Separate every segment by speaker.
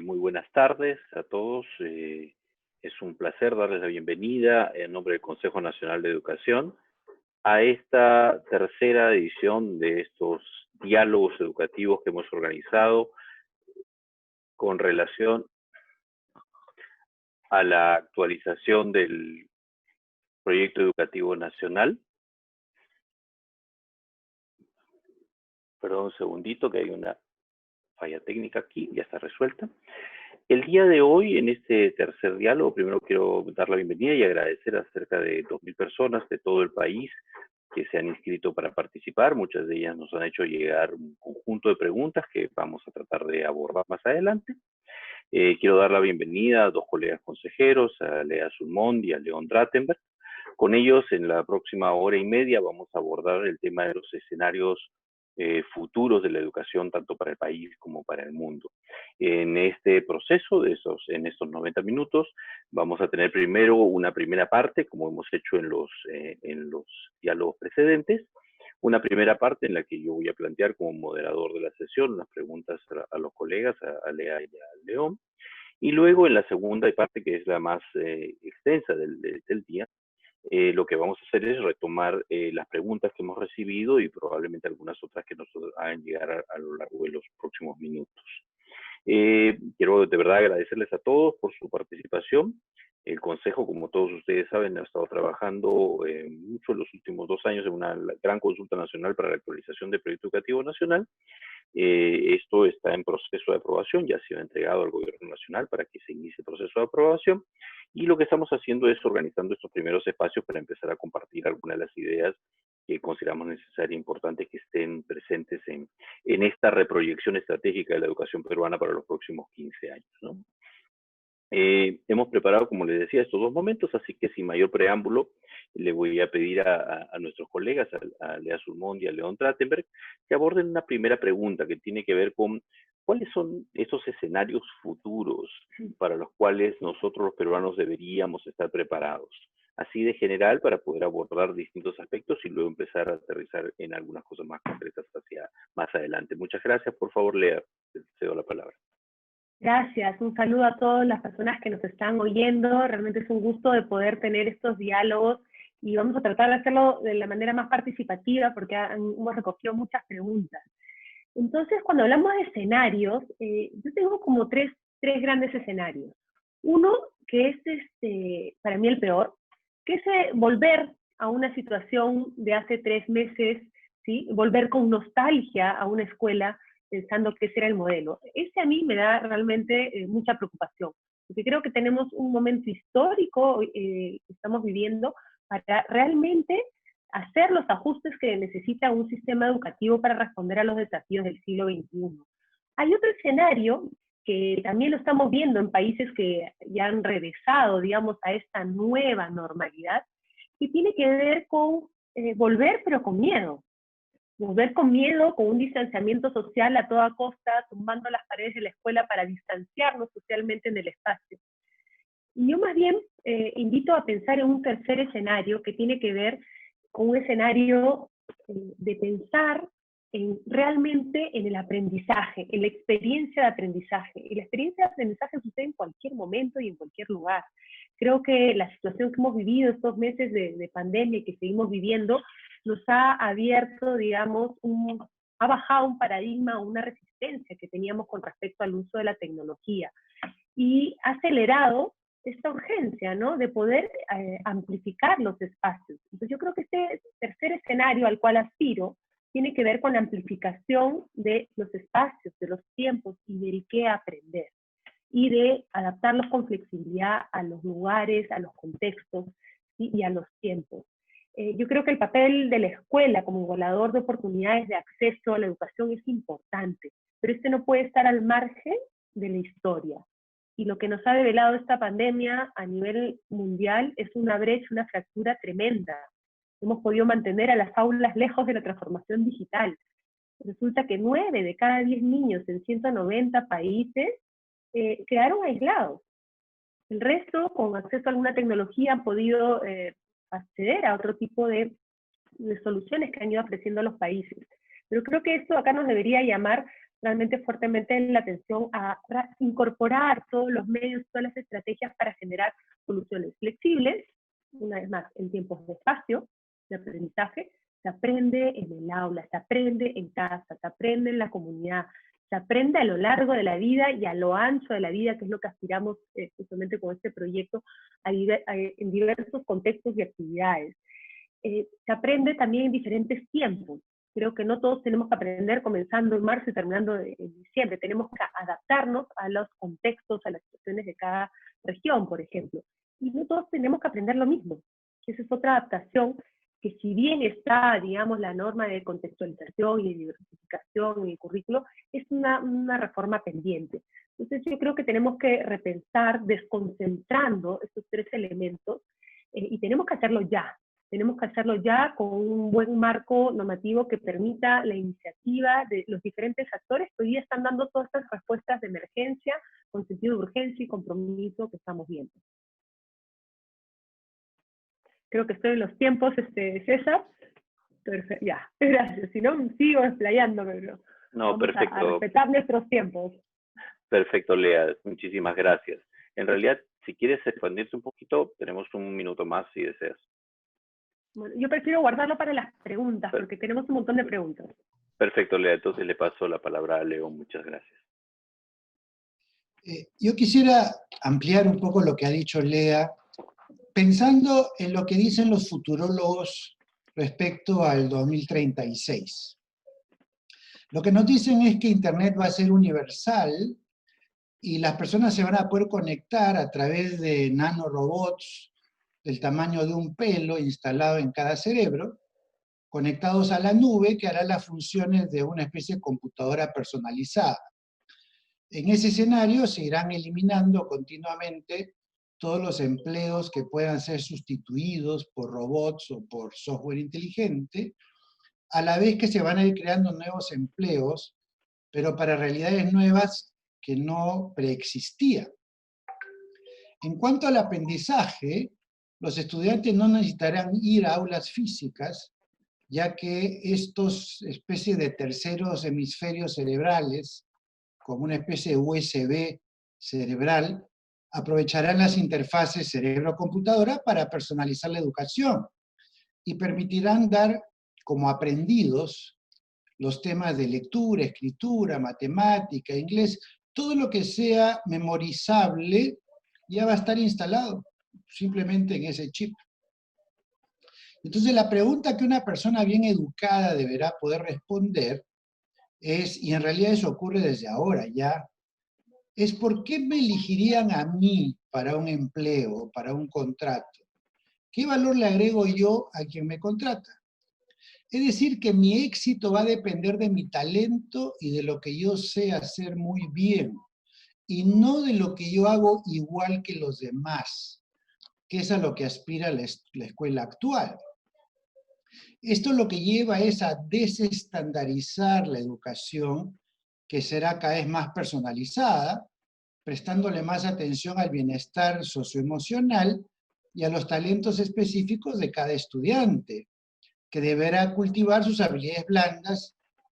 Speaker 1: Muy buenas tardes a todos. Es un placer darles la bienvenida en nombre del Consejo Nacional de Educación a esta tercera edición de estos diálogos educativos que hemos organizado con relación a la actualización del proyecto educativo nacional. Perdón un segundito, que hay una falla técnica aquí, ya está resuelta. El día de hoy, en este tercer diálogo, primero quiero dar la bienvenida y agradecer a cerca de 2.000 personas de todo el país que se han inscrito para participar. Muchas de ellas nos han hecho llegar un conjunto de preguntas que vamos a tratar de abordar más adelante. Quiero dar la bienvenida a dos colegas consejeros, a Lea Sulmond y a León Drattenberg. Con ellos, en la próxima hora y media, vamos a abordar el tema de los escenarios futuros de la educación, tanto para el país como para el mundo. En este proceso, en estos 90 minutos, vamos a tener primero una primera parte, como hemos hecho en los diálogos precedentes, una primera parte en la que yo voy a plantear como moderador de la sesión unas preguntas a los colegas, a Lea y a León, y luego en la segunda parte, que es la más extensa del día, lo que vamos a hacer es retomar las preguntas que hemos recibido y probablemente algunas otras que nos hagan llegar a lo largo de los próximos minutos. Quiero de verdad agradecerles a todos por su participación. El Consejo, como todos ustedes saben, ha estado trabajando mucho en los últimos 2 años en una gran consulta nacional para la actualización del Proyecto Educativo Nacional. Esto está en proceso de aprobación, ya ha sido entregado al Gobierno Nacional para que se inicie el proceso de aprobación, y lo que estamos haciendo es organizando estos primeros espacios para empezar a compartir algunas de las ideas que consideramos necesarias e importantes que estén presentes en esta reproyección estratégica de la educación peruana para los próximos 15 años, ¿no? Hemos preparado, como les decía, estos 2 momentos, así que sin mayor preámbulo, le voy a pedir a nuestros colegas, a Lea Sulmond y a León Drattenberg, que aborden una primera pregunta que tiene que ver con cuáles son esos escenarios futuros para los cuales nosotros los peruanos deberíamos estar preparados, así de general, para poder abordar distintos aspectos y luego empezar a aterrizar en algunas cosas más concretas hacia más adelante. Muchas gracias. Por favor, Lea, te cedo la palabra.
Speaker 2: Gracias, un saludo a todas las personas que nos están oyendo. Realmente es un gusto de poder tener estos diálogos y vamos a tratar de hacerlo de la manera más participativa porque hemos recogido muchas preguntas. Entonces, cuando hablamos de escenarios, yo tengo como tres grandes escenarios. Uno, que es para mí el peor, que es volver a una situación de hace 3 meses, ¿sí? Volver con nostalgia a una escuela pensando que ese era el modelo. Ese a mí me da realmente mucha preocupación, porque creo que tenemos un momento histórico que estamos viviendo para realmente hacer los ajustes que necesita un sistema educativo para responder a los desafíos del siglo XXI. Hay otro escenario que también lo estamos viendo en países que ya han regresado, digamos, a esta nueva normalidad, que tiene que ver con volver pero con miedo. Volver con miedo, con un distanciamiento social a toda costa, tumbando las paredes de la escuela para distanciarnos socialmente en el espacio. Y yo más bien invito a pensar en un tercer escenario que tiene que ver con un escenario de pensar realmente en el aprendizaje, en la experiencia de aprendizaje. Y la experiencia de aprendizaje sucede en cualquier momento y en cualquier lugar. Creo que la situación que hemos vivido estos meses de pandemia y que seguimos viviendo nos ha abierto, digamos, ha bajado un paradigma, una resistencia que teníamos con respecto al uso de la tecnología y ha acelerado esta urgencia, ¿no?, de poder amplificar los espacios. Entonces yo creo que este tercer escenario al cual aspiro tiene que ver con la amplificación de los espacios, de los tiempos y del qué aprender, y de adaptarlos con flexibilidad a los lugares, a los contextos, ¿sí?, y a los tiempos. Yo creo que el papel de la escuela como igualador de oportunidades de acceso a la educación es importante, pero este no puede estar al margen de la historia. Y lo que nos ha develado esta pandemia a nivel mundial es una brecha, una fractura tremenda. Hemos podido mantener a las aulas lejos de la transformación digital. Resulta que 9 de cada 10 niños en 190 países quedaron aislados. El resto, con acceso a alguna tecnología, han podido acceder a otro tipo de soluciones que han ido ofreciendo los países. Pero creo que esto acá nos debería llamar realmente fuertemente la atención a incorporar todos los medios, todas las estrategias para generar soluciones flexibles, una vez más, en tiempos de espacio, de aprendizaje. Se aprende en el aula, se aprende en casa, se aprende en la comunidad, se aprende a lo largo de la vida y a lo ancho de la vida, que es lo que aspiramos justamente con este proyecto, en diversos contextos y actividades. Se aprende también en diferentes tiempos. Creo que no todos tenemos que aprender comenzando en marzo y terminando en diciembre. Tenemos que adaptarnos a los contextos, a las situaciones de cada región, por ejemplo. Y no todos tenemos que aprender lo mismo. Esa es otra adaptación que, si bien está, digamos, la norma de contextualización y de diversificación en el currículo, es una reforma pendiente. Entonces yo creo que tenemos que repensar desconcentrando estos tres elementos y tenemos que hacerlo ya. Tenemos que hacerlo ya con un buen marco normativo que permita la iniciativa de los diferentes actores que hoy día están dando todas estas respuestas de emergencia con sentido de urgencia y compromiso que estamos viendo. Creo que estoy en los tiempos, César. Perfecto, ya, gracias. Si no, sigo explayándome, pero
Speaker 1: No,
Speaker 2: vamos
Speaker 1: perfecto.
Speaker 2: a respetar nuestros tiempos.
Speaker 1: Perfecto, Lea. Muchísimas gracias. En realidad, si quieres expandirte un poquito, tenemos un minuto más si deseas.
Speaker 2: Bueno, yo prefiero guardarlo para las preguntas, porque tenemos un montón de preguntas.
Speaker 1: Perfecto, Lea. Entonces le paso la palabra a Leo. Muchas gracias.
Speaker 3: Yo quisiera ampliar un poco lo que ha dicho Lea, pensando en lo que dicen los futurólogos respecto al 2036. Lo que nos dicen es que Internet va a ser universal y las personas se van a poder conectar a través de nanorobots del tamaño de un pelo instalado en cada cerebro, conectados a la nube, que hará las funciones de una especie de computadora personalizada. En ese escenario se irán eliminando continuamente todos los empleos que puedan ser sustituidos por robots o por software inteligente, a la vez que se van a ir creando nuevos empleos, pero para realidades nuevas que no preexistían. En cuanto al aprendizaje, los estudiantes no necesitarán ir a aulas físicas, ya que estos especies de terceros hemisferios cerebrales, como una especie de USB cerebral, aprovecharán las interfaces cerebro-computadora para personalizar la educación y permitirán dar como aprendidos los temas de lectura, escritura, matemática, inglés, todo lo que sea memorizable ya va a estar instalado simplemente en ese chip. Entonces la pregunta que una persona bien educada deberá poder responder es, y en realidad eso ocurre desde ahora ya, es ¿por qué me elegirían a mí para un empleo, para un contrato? ¿Qué valor le agrego yo a quien me contrata? Es decir, que mi éxito va a depender de mi talento y de lo que yo sé hacer muy bien, y no de lo que yo hago igual que los demás, que es a lo que aspira la escuela actual. Esto lo que lleva es a desestandarizar la educación, que será cada vez más personalizada, prestándole más atención al bienestar socioemocional y a los talentos específicos de cada estudiante, que deberá cultivar sus habilidades blandas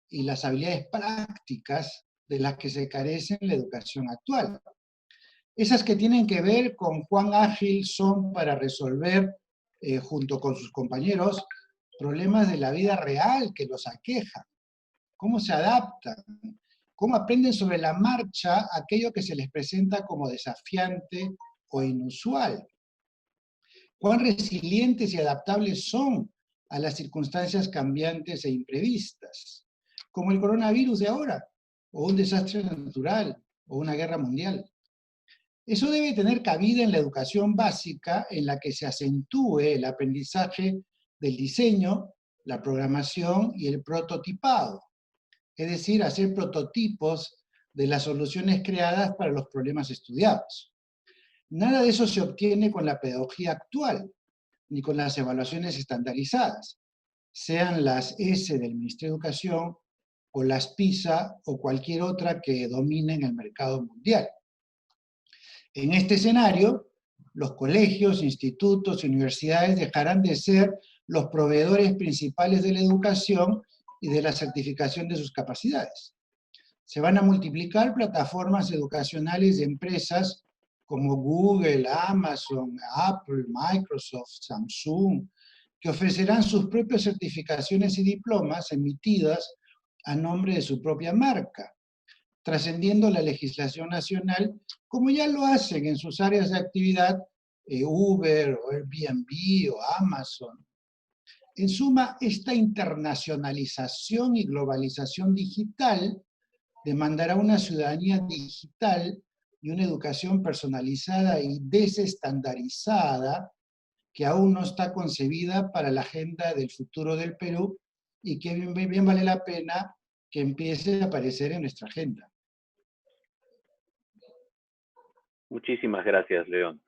Speaker 3: y las habilidades prácticas de las que se carece en la educación actual. Esas que tienen que ver con cuán ágil son para resolver, junto con sus compañeros, problemas de la vida real que los aquejan, cómo se adaptan, cómo aprenden sobre la marcha aquello que se les presenta como desafiante o inusual, cuán resilientes y adaptables son a las circunstancias cambiantes e imprevistas, como el coronavirus de ahora, o un desastre natural, o una guerra mundial. Eso debe tener cabida en la educación básica, en la que se acentúe el aprendizaje del diseño, la programación y el prototipado, es decir, hacer prototipos de las soluciones creadas para los problemas estudiados. Nada de eso se obtiene con la pedagogía actual, ni con las evaluaciones estandarizadas, sean las S del Ministerio de Educación, o las PISA, o cualquier otra que domine en el mercado mundial. En este escenario, los colegios, institutos y universidades dejarán de ser los proveedores principales de la educación y de la certificación de sus capacidades. Se van a multiplicar plataformas educacionales de empresas como Google, Amazon, Apple, Microsoft, Samsung, que ofrecerán sus propias certificaciones y diplomas emitidas a nombre de su propia marca, trascendiendo la legislación nacional, como ya lo hacen en sus áreas de actividad Uber, o Airbnb, o Amazon. En suma, esta internacionalización y globalización digital demandará una ciudadanía digital y una educación personalizada y desestandarizada que aún no está concebida para la agenda del futuro del Perú y que bien vale la pena que empiece a aparecer en nuestra agenda.
Speaker 1: Muchísimas gracias, León.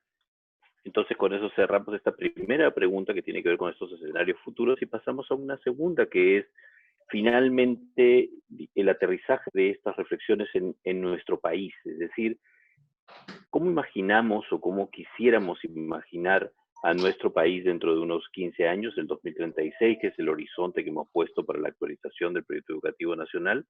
Speaker 1: Entonces, con eso cerramos esta primera pregunta que tiene que ver con estos escenarios futuros y pasamos a una segunda que es, finalmente, el aterrizaje de estas reflexiones en nuestro país. Es decir, ¿cómo imaginamos o cómo quisiéramos imaginar a nuestro país dentro de unos 15 años, el 2036, que es el horizonte que hemos puesto para la actualización del proyecto educativo nacional?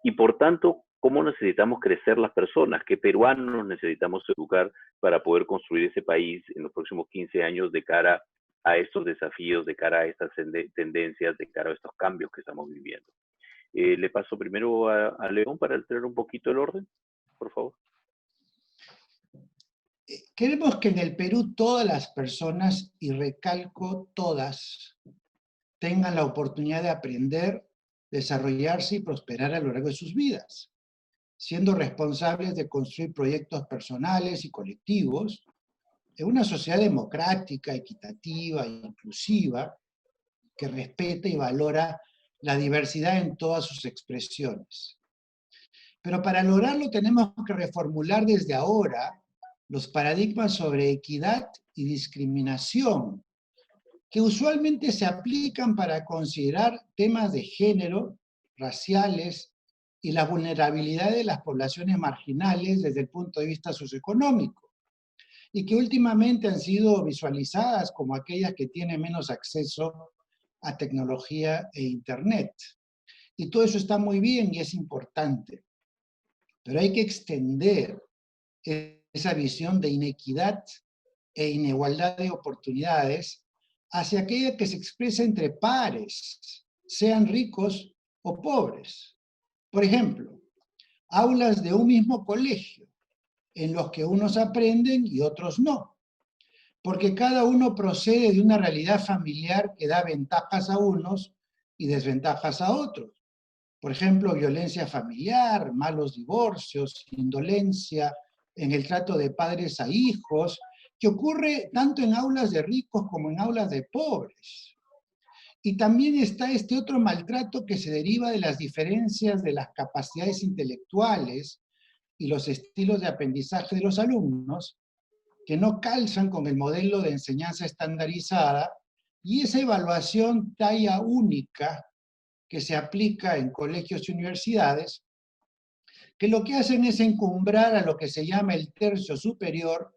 Speaker 1: Y por tanto, ¿cómo necesitamos crecer las personas? ¿Qué peruanos necesitamos educar para poder construir ese país en los próximos 15 años de cara a estos desafíos, de cara a estas tendencias, de cara a estos cambios que estamos viviendo? Le paso primero a León para alterar un poquito el orden, por favor.
Speaker 3: Queremos que en el Perú todas las personas, y recalco todas, tengan la oportunidad de aprender, desarrollarse y prosperar a lo largo de sus vidas, siendo responsables de construir proyectos personales y colectivos en una sociedad democrática, equitativa e inclusiva, que respeta y valora la diversidad en todas sus expresiones. Pero para lograrlo tenemos que reformular desde ahora los paradigmas sobre equidad y discriminación, que usualmente se aplican para considerar temas de género, raciales y la vulnerabilidad de las poblaciones marginales desde el punto de vista socioeconómico, y que últimamente han sido visualizadas como aquellas que tienen menos acceso a tecnología e Internet. Y todo eso está muy bien y es importante, pero hay que extender esa visión de inequidad e inigualdad de oportunidades hacia aquella que se expresa entre pares, sean ricos o pobres. Por ejemplo, aulas de un mismo colegio, en los que unos aprenden y otros no, porque cada uno procede de una realidad familiar que da ventajas a unos y desventajas a otros. Por ejemplo, violencia familiar, malos divorcios, indolencia en el trato de padres a hijos, que ocurre tanto en aulas de ricos como en aulas de pobres. Y también está este otro maltrato que se deriva de las diferencias de las capacidades intelectuales y los estilos de aprendizaje de los alumnos, que no calzan con el modelo de enseñanza estandarizada y esa evaluación talla única que se aplica en colegios y universidades, que lo que hacen es encumbrar a lo que se llama el tercio superior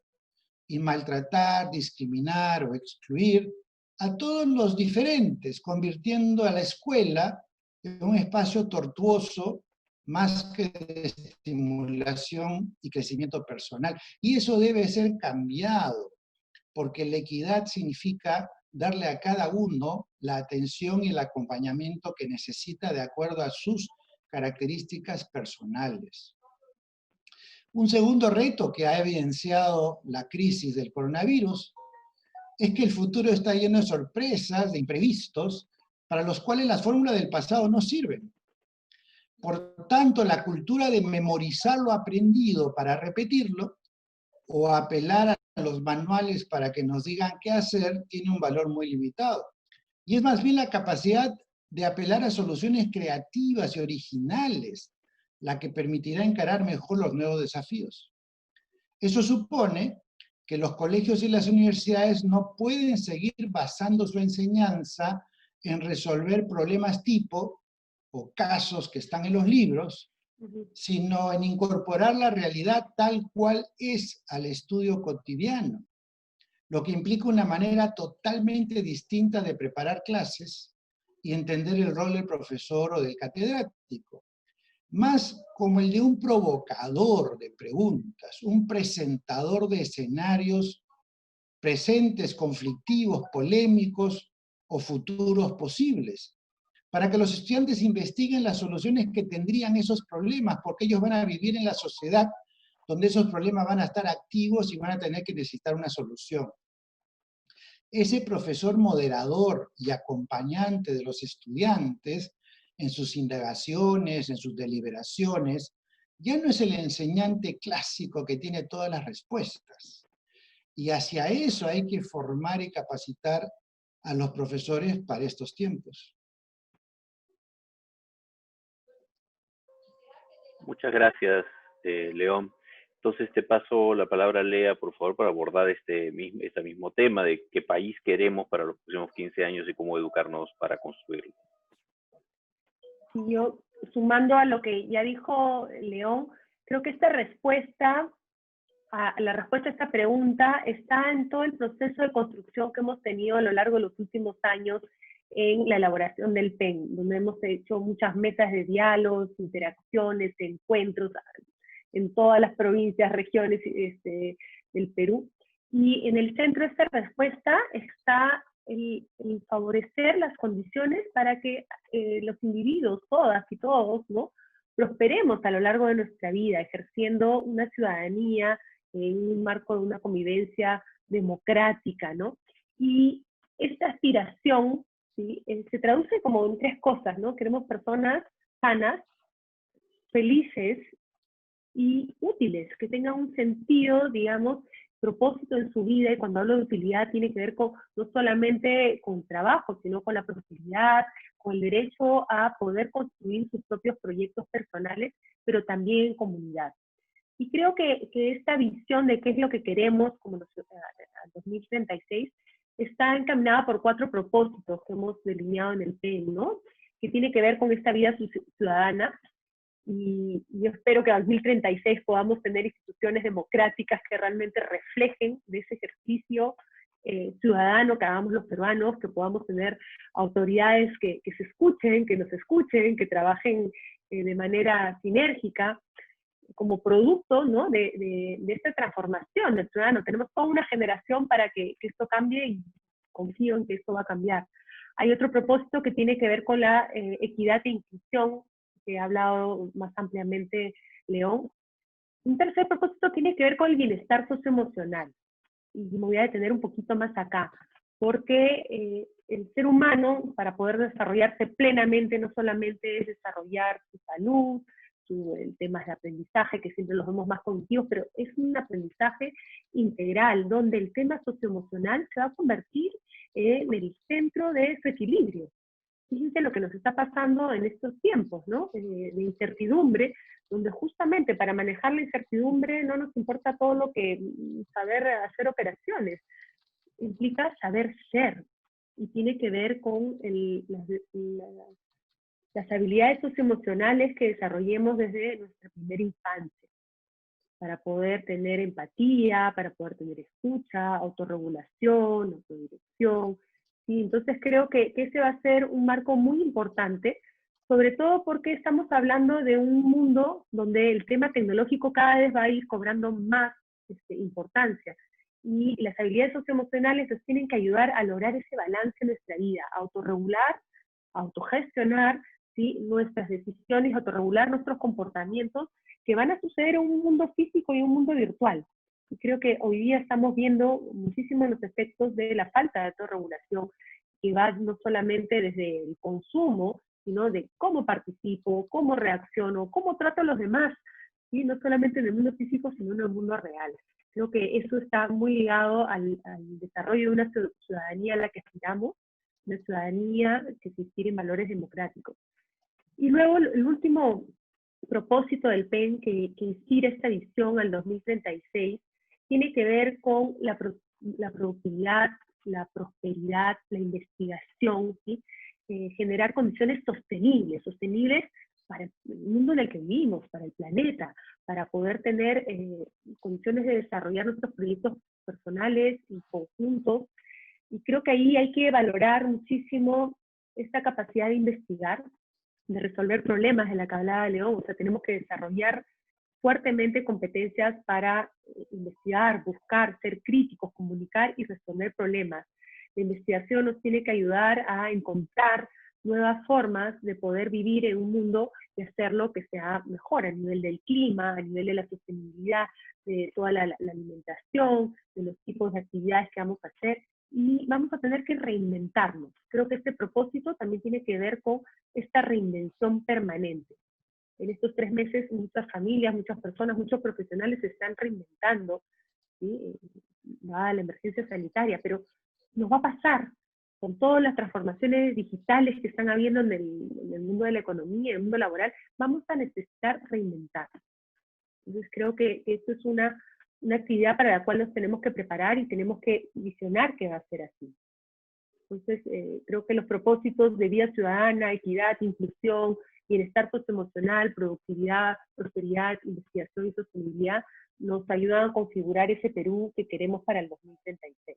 Speaker 3: y maltratar, discriminar o excluir a todos los diferentes, convirtiendo a la escuela en un espacio tortuoso más que de estimulación y crecimiento personal. Y eso debe ser cambiado, porque la equidad significa darle a cada uno la atención y el acompañamiento que necesita de acuerdo a sus características personales. Un segundo reto que ha evidenciado la crisis del coronavirus es que el futuro está lleno de sorpresas, de imprevistos, para los cuales las fórmulas del pasado no sirven. Por tanto, la cultura de memorizar lo aprendido para repetirlo o apelar a los manuales para que nos digan qué hacer tiene un valor muy limitado. Y es más bien la capacidad de apelar a soluciones creativas y originales la que permitirá encarar mejor los nuevos desafíos. Eso supone que los colegios y las universidades no pueden seguir basando su enseñanza en resolver problemas tipo o casos que están en los libros, sino en incorporar la realidad tal cual es al estudio cotidiano, lo que implica una manera totalmente distinta de preparar clases y entender el rol del profesor o del catedrático. más como el de un provocador de preguntas, un presentador de escenarios presentes, conflictivos, polémicos o futuros posibles, para que los estudiantes investiguen las soluciones que tendrían esos problemas, porque ellos van a vivir en la sociedad donde esos problemas van a estar activos y van a tener que necesitar una solución. Ese profesor moderador y acompañante de los estudiantes en sus indagaciones, en sus deliberaciones, ya no es el enseñante clásico que tiene todas las respuestas. Y hacia eso hay que formar y capacitar a los profesores para estos tiempos.
Speaker 1: Muchas gracias, León. Entonces te paso la palabra a Lea, por favor, para abordar este mismo tema de qué país queremos para los próximos 15 años y cómo educarnos para construirlo.
Speaker 2: Yo, sumando a lo que ya dijo León, creo que esta respuesta, la respuesta a esta pregunta está en todo el proceso de construcción que hemos tenido a lo largo de los últimos años en la elaboración del PEN, donde hemos hecho muchas mesas de diálogos, interacciones, encuentros en todas las provincias, regiones del Perú. Y en el centro de esta respuesta está el favorecer las condiciones para que los individuos, todas y todos, ¿no?, prosperemos a lo largo de nuestra vida, ejerciendo una ciudadanía en un marco de una convivencia democrática, ¿no? Y esta aspiración, ¿sí?, se traduce como en tres cosas, ¿no? Queremos personas sanas, felices y útiles, que tengan un sentido, digamos, propósito en su vida, y cuando hablo de utilidad tiene que ver con, no solamente con trabajo, sino con la prosperidad, con el derecho a poder construir sus propios proyectos personales, pero también en comunidad. Y creo que esta visión de qué es lo que queremos como al 2036 está encaminada por 4 propósitos que hemos delineado en el PEN, ¿no?, que tiene que ver con esta vida ciudadana. Y yo espero que en 2036 podamos tener instituciones democráticas que realmente reflejen de ese ejercicio ciudadano que hagamos los peruanos, que podamos tener autoridades que se escuchen, que nos escuchen, que trabajen de manera sinérgica, como producto, ¿no?, de esta transformación del ciudadano. Tenemos toda una generación para que esto cambie, y confío en que esto va a cambiar. Hay otro propósito que tiene que ver con la equidad e inclusión, que ha hablado más ampliamente León. Un tercer propósito tiene que ver con el bienestar socioemocional, y me voy a detener un poquito más acá, porque el ser humano, para poder desarrollarse plenamente, no solamente es desarrollar su salud, el tema de aprendizaje, que siempre los vemos más cognitivos, pero es un aprendizaje integral, donde el tema socioemocional se va a convertir en el centro de su equilibrio. Fíjense lo que nos está pasando en estos tiempos, ¿no?, de incertidumbre, donde justamente para manejar la incertidumbre no nos importa todo lo que saber hacer operaciones, implica saber ser, y tiene que ver con las habilidades socioemocionales que desarrollemos desde nuestra primera infancia, para poder tener empatía, para poder tener escucha, autorregulación, autodirección. ¿Sí? Entonces creo que ese va a ser un marco muy importante, sobre todo porque estamos hablando de un mundo donde el tema tecnológico cada vez va a ir cobrando más importancia, y las habilidades socioemocionales nos tienen que ayudar a lograr ese balance en nuestra vida, a autorregular, a autogestionar, ¿sí?, nuestras decisiones, autorregular nuestros comportamientos que van a suceder en un mundo físico y un mundo virtual. Y creo que hoy día estamos viendo muchísimo los efectos de la falta de autorregulación, que va no solamente desde el consumo, sino de cómo participo, cómo reacciono, cómo trato a los demás, ¿sí?, no solamente en el mundo físico, sino en el mundo real. Creo que eso está muy ligado al desarrollo de una ciudadanía a la que aspiramos, una ciudadanía que se inspire en valores democráticos. Y luego el último propósito del PEN que inspira esta visión al 2036 tiene que ver con la productividad, la prosperidad, la investigación, ¿sí?, generar condiciones sostenibles para el mundo en el que vivimos, para el planeta, para poder tener condiciones de desarrollar nuestros proyectos personales y conjuntos. Y creo que ahí hay que valorar muchísimo esta capacidad de investigar, de resolver problemas de la que hablaba León. O sea, tenemos que desarrollar fuertemente competencias para investigar, buscar, ser críticos, comunicar y resolver problemas. La investigación nos tiene que ayudar a encontrar nuevas formas de poder vivir en un mundo y hacerlo que sea mejor a nivel del clima, a nivel de la sostenibilidad, de toda la alimentación, de los tipos de actividades que vamos a hacer, y vamos a tener que reinventarnos. Creo que este propósito también tiene que ver con esta reinvención permanente. En estos 3 meses muchas familias, muchas personas, muchos profesionales se están reinventando, ¿sí? Dada la emergencia sanitaria, pero nos va a pasar con todas las transformaciones digitales que están habiendo en el mundo de la economía, en el mundo laboral, vamos a necesitar reinventar. Entonces creo que esto es una actividad para la cual nos tenemos que preparar y tenemos que visionar que va a ser así. Entonces creo que los propósitos de vida ciudadana, equidad, inclusión, bienestar socioemocional, productividad, prosperidad, investigación y sostenibilidad nos ayudan a configurar ese Perú que queremos para el 2036.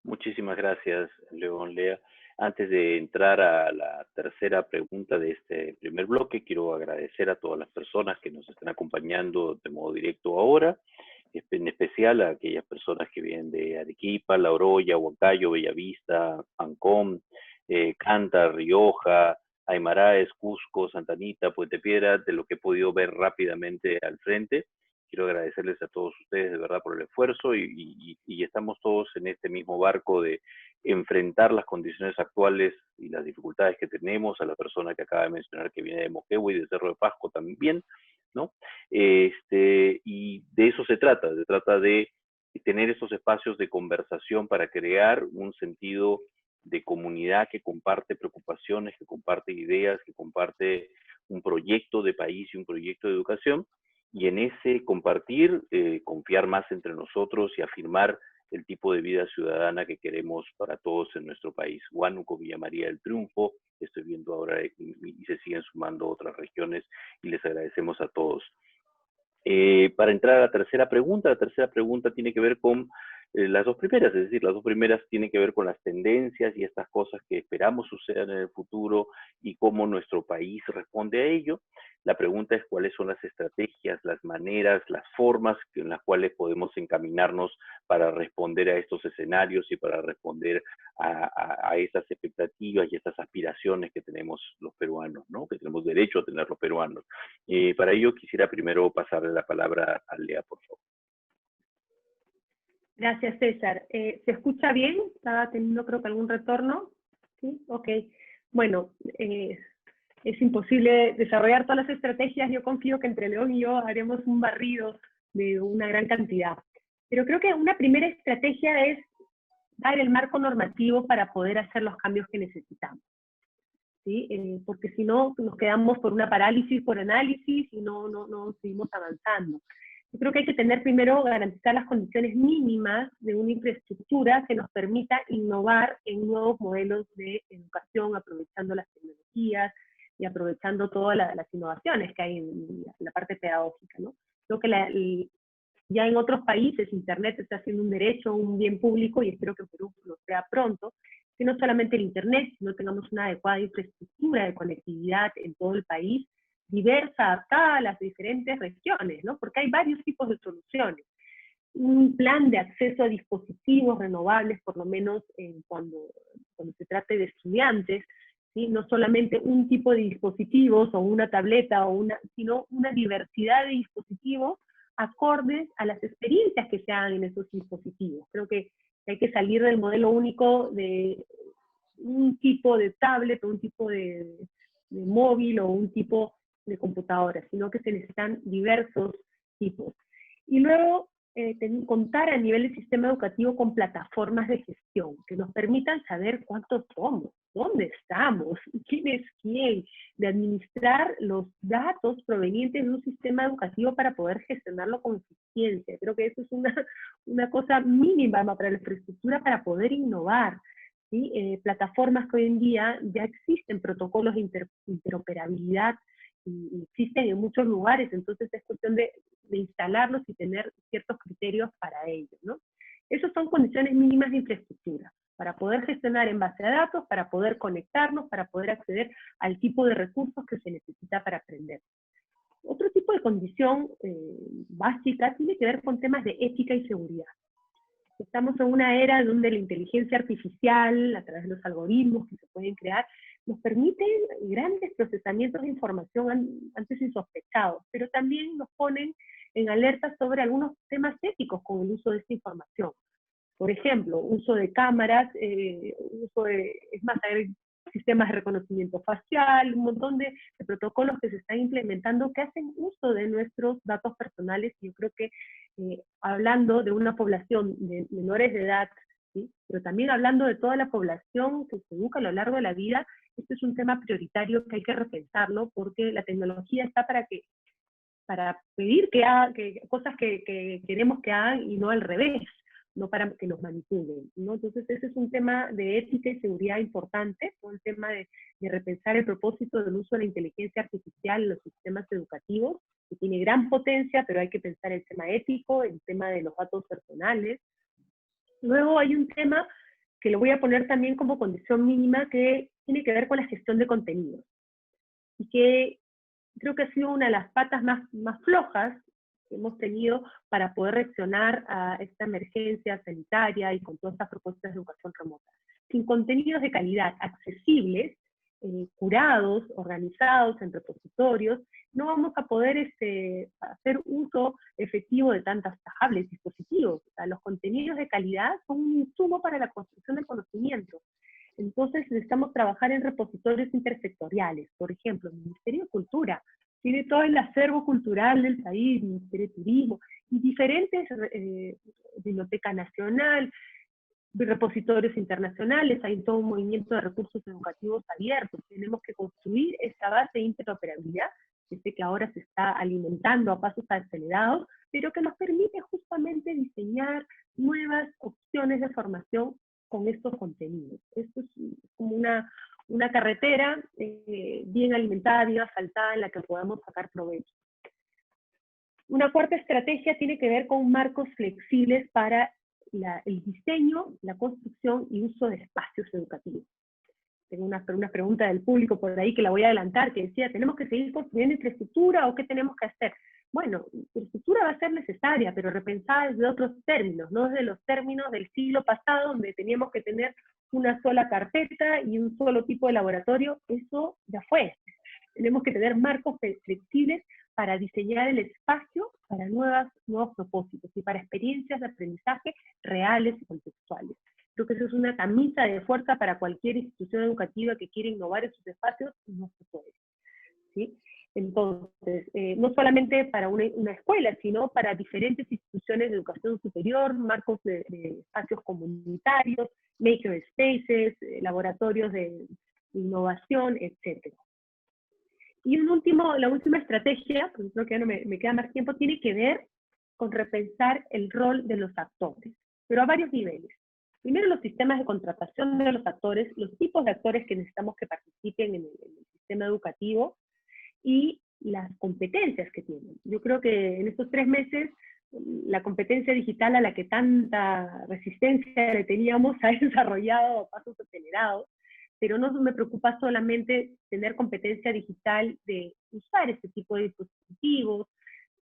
Speaker 1: Muchísimas gracias, León, Lea. Antes de entrar a la tercera pregunta de este primer bloque, quiero agradecer a todas las personas que nos están acompañando de modo directo ahora, en especial a aquellas personas que vienen de Arequipa, La Oroya, Huancayo, Bellavista, Ancón, Canta, Rioja, Aymaraes, Cusco, Santa Anita, Puente Piedra, de lo que he podido ver rápidamente al frente. Quiero agradecerles a todos ustedes de verdad por el esfuerzo y estamos todos en este mismo barco de enfrentar las condiciones actuales y las dificultades que tenemos. A la persona que acaba de mencionar que viene de Moquegua y de Cerro de Pasco también, ¿no? Y de eso se trata de tener esos espacios de conversación para crear un sentido de comunidad que comparte preocupaciones, que comparte ideas, que comparte un proyecto de país y un proyecto de educación, y en ese compartir, confiar más entre nosotros y afirmar el tipo de vida ciudadana que queremos para todos en nuestro país. Huánuco, Villa María del Triunfo, estoy viendo ahora y se siguen sumando otras regiones y les agradecemos a todos. Para entrar a la tercera pregunta tiene que ver con las dos primeras, es decir, las dos primeras tienen que ver con las tendencias y estas cosas que esperamos sucedan en el futuro y cómo nuestro país responde a ello. La pregunta es cuáles son las estrategias, las maneras, las formas en las cuales podemos encaminarnos para responder a estos escenarios y para responder a esas expectativas y estas aspiraciones que tenemos los peruanos, ¿no? Que tenemos derecho a tener los peruanos. Para ello quisiera primero pasarle la palabra a Lea, por favor.
Speaker 2: Gracias, César. ¿Se escucha bien? Estaba teniendo, creo que, algún retorno. ¿Sí? Ok. Bueno, es imposible desarrollar todas las estrategias. Yo confío que entre León y yo haremos un barrido de una gran cantidad. Pero creo que una primera estrategia es dar el marco normativo para poder hacer los cambios que necesitamos. ¿Sí? Porque si no, nos quedamos por una parálisis, por análisis, y no seguimos avanzando. Yo creo que hay que tener primero, garantizar las condiciones mínimas de una infraestructura que nos permita innovar en nuevos modelos de educación, aprovechando las tecnologías y aprovechando todas las innovaciones que hay en la parte pedagógica, ¿no? Creo que ya en otros países Internet está siendo un derecho, un bien público, y espero que en Perú lo sea pronto, que no solamente el Internet, sino tengamos una adecuada infraestructura de conectividad en todo el país, diversa, adaptada a las diferentes regiones, ¿no? Porque hay varios tipos de soluciones. Un plan de acceso a dispositivos renovables, por lo menos cuando se trate de estudiantes, ¿sí? No solamente un tipo de dispositivos o una tableta, sino una diversidad de dispositivos acordes a las experiencias que se hagan en esos dispositivos. Creo que hay que salir del modelo único de un tipo de tablet o un tipo de móvil o un tipo de computadora, sino que se necesitan diversos tipos. Y luego, contar a nivel del sistema educativo con plataformas de gestión que nos permitan saber cuántos somos, dónde estamos, quién es quién, de administrar los datos provenientes de un sistema educativo para poder gestionarlo con eficiencia. Creo que eso es una cosa mínima para la infraestructura para poder innovar. ¿Sí? Plataformas que hoy en día ya existen, protocolos de interoperabilidad, y existen en muchos lugares, entonces es cuestión de instalarlos y tener ciertos criterios para ello, ¿no? Esas son condiciones mínimas de infraestructura. para poder gestionar en base a datos, para poder conectarnos, para poder acceder al tipo de recursos que se necesita para aprender. Otro tipo de condición básica tiene que ver con temas de ética y seguridad. Estamos en una era donde la inteligencia artificial, a través de los algoritmos que se pueden crear, nos permiten grandes procesamientos de información antes insospechados, pero también nos ponen en alerta sobre algunos temas éticos con el uso de esta información. Por ejemplo, uso de cámaras, es más, hay sistemas de reconocimiento facial, un montón de protocolos que se están implementando que hacen uso de nuestros datos personales. Y yo creo que hablando de una población de menores de edad, ¿sí?, pero también hablando de toda la población que se educa a lo largo de la vida, este es un tema prioritario que hay que repensarlo, porque la tecnología está para pedir que cosas que queremos que hagan y no al revés, no para que nos manipulen, ¿no? Entonces ese es un tema de ética y seguridad importante, todo el tema de repensar el propósito del uso de la inteligencia artificial en los sistemas educativos, que tiene gran potencia, pero hay que pensar el tema ético, el tema de los datos personales. Luego hay un tema que lo voy a poner también como condición mínima, que tiene que ver con la gestión de contenidos, y que creo que ha sido una de las patas más flojas que hemos tenido para poder reaccionar a esta emergencia sanitaria y con todas estas propuestas de educación remota. Sin contenidos de calidad accesibles, curados, organizados en repositorios, no vamos a poder hacer uso efectivo de tantas tablets, dispositivos. O sea, los contenidos de calidad son un insumo para la construcción del conocimiento. Entonces necesitamos trabajar en repositorios intersectoriales. Por ejemplo, el Ministerio de Cultura tiene todo el acervo cultural del país, el Ministerio de Turismo, y diferentes, Biblioteca Nacional, repositorios internacionales, hay todo un movimiento de recursos educativos abiertos. Tenemos que construir esta base de interoperabilidad, que sé que ahora se está alimentando a pasos acelerados, pero que nos permite justamente diseñar nuevas opciones de formación con estos contenidos. Esto es como una carretera bien alimentada, bien asfaltada, en la que podamos sacar provecho. Una cuarta estrategia tiene que ver con marcos flexibles para el diseño, la construcción y uso de espacios educativos. Tengo una pregunta del público por ahí que la voy a adelantar, que decía, ¿tenemos que seguir construyendo infraestructura o qué tenemos que hacer? Bueno, infraestructura va a ser necesaria, pero repensada desde otros términos, no desde los términos del siglo pasado, donde teníamos que tener una sola carpeta y un solo tipo de laboratorio. Eso ya fue. Tenemos que tener marcos flexibles para diseñar el espacio para nuevos propósitos y para experiencias de aprendizaje reales y contextuales. Creo que eso es una camisa de fuerza para cualquier institución educativa que quiera innovar en sus espacios, no se puede, ¿sí? Entonces, no solamente para una escuela, sino para diferentes instituciones de educación superior, marcos de espacios comunitarios, maker spaces, laboratorios de innovación, etc. Y la última estrategia, porque creo que ya no me queda más tiempo, tiene que ver con repensar el rol de los actores, pero a varios niveles. Primero, los sistemas de contratación de los actores, los tipos de actores que necesitamos que participen en el sistema educativo, y las competencias que tienen. Yo creo que en estos 3 meses, la competencia digital a la que tanta resistencia le teníamos ha desarrollado a pasos acelerados, pero no me preocupa solamente tener competencia digital de usar este tipo de dispositivos,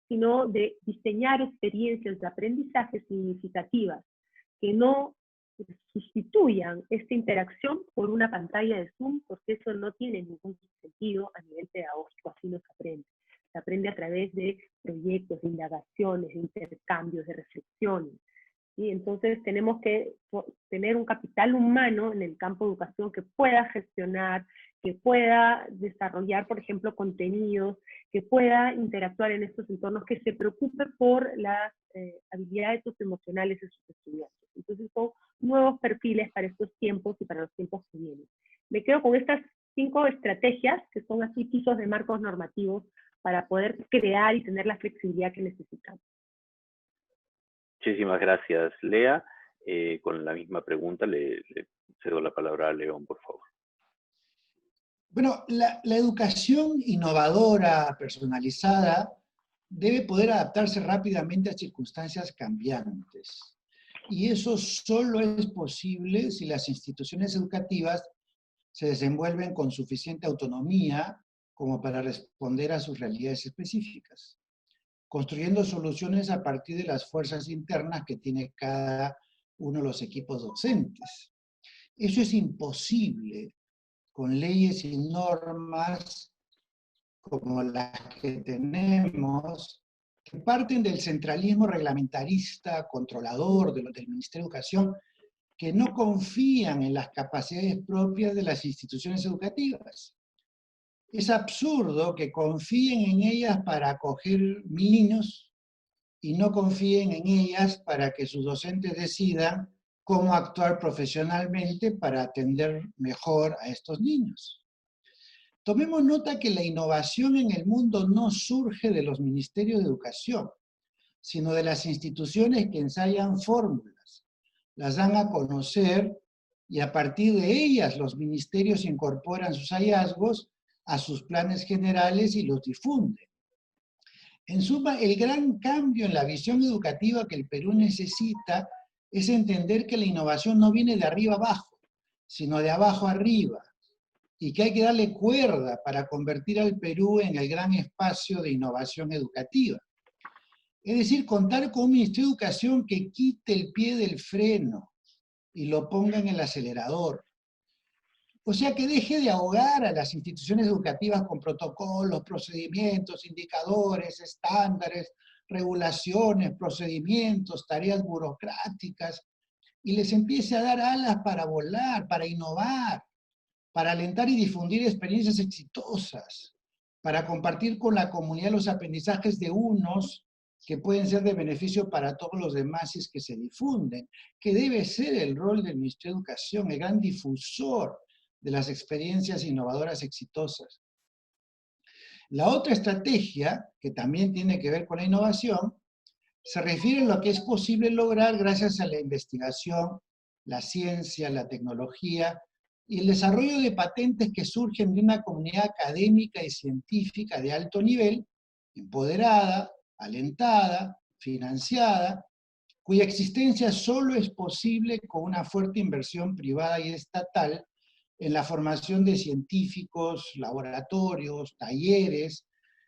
Speaker 2: sino de diseñar experiencias de aprendizaje significativas que no sustituyan esta interacción por una pantalla de Zoom, porque eso no tiene ningún sentido a nivel pedagógico, así no se aprende. Se aprende a través de proyectos, de indagaciones, de intercambios, de reflexiones. ¿Sí? Entonces tenemos que tener un capital humano en el campo de educación que pueda gestionar, que pueda desarrollar, por ejemplo, contenidos, que pueda interactuar en estos entornos, que se preocupe por las habilidades socioemocionales de sus estudiantes. Entonces son nuevos perfiles para estos tiempos y para los tiempos que vienen. Me quedo con estas 5 estrategias, que son así pisos de marcos normativos, para poder crear y tener la flexibilidad que necesitamos.
Speaker 1: Muchísimas gracias, Lea. Con la misma pregunta le cedo la palabra a León, por favor.
Speaker 3: Bueno, la educación innovadora, personalizada, debe poder adaptarse rápidamente a circunstancias cambiantes. y eso solo es posible si las instituciones educativas se desenvuelven con suficiente autonomía como para responder a sus realidades específicas, construyendo soluciones a partir de las fuerzas internas que tiene cada uno de los equipos docentes. Eso es imposible con leyes y normas como las que tenemos, que parten del centralismo reglamentarista, controlador del Ministerio de Educación, que no confían en las capacidades propias de las instituciones educativas. Es absurdo que confíen en ellas para acoger niños y no confíen en ellas para que sus docentes decidan cómo actuar profesionalmente para atender mejor a estos niños. Tomemos nota que la innovación en el mundo no surge de los ministerios de educación, sino de las instituciones que ensayan fórmulas, las dan a conocer y a partir de ellas los ministerios incorporan sus hallazgos a sus planes generales y los difunden. En suma, el gran cambio en la visión educativa que el Perú necesita es entender que la innovación no viene de arriba abajo, sino de abajo arriba, y que hay que darle cuerda para convertir al Perú en el gran espacio de innovación educativa. Es decir, contar con un Ministerio de Educación que quite el pie del freno y lo ponga en el acelerador. O sea, que deje de ahogar a las instituciones educativas con protocolos, procedimientos, indicadores, estándares, regulaciones, procedimientos, tareas burocráticas, y les empiece a dar alas para volar, para innovar, para alentar y difundir experiencias exitosas, para compartir con la comunidad los aprendizajes de unos que pueden ser de beneficio para todos los demás si es que se difunden, que debe ser el rol del Ministerio de Educación, el gran difusor de las experiencias innovadoras exitosas. La otra estrategia, que también tiene que ver con la innovación, se refiere a lo que es posible lograr gracias a la investigación, la ciencia, la tecnología y el desarrollo de patentes que surgen de una comunidad académica y científica de alto nivel, empoderada, alentada, financiada, cuya existencia solo es posible con una fuerte inversión privada y estatal en la formación de científicos, laboratorios, talleres,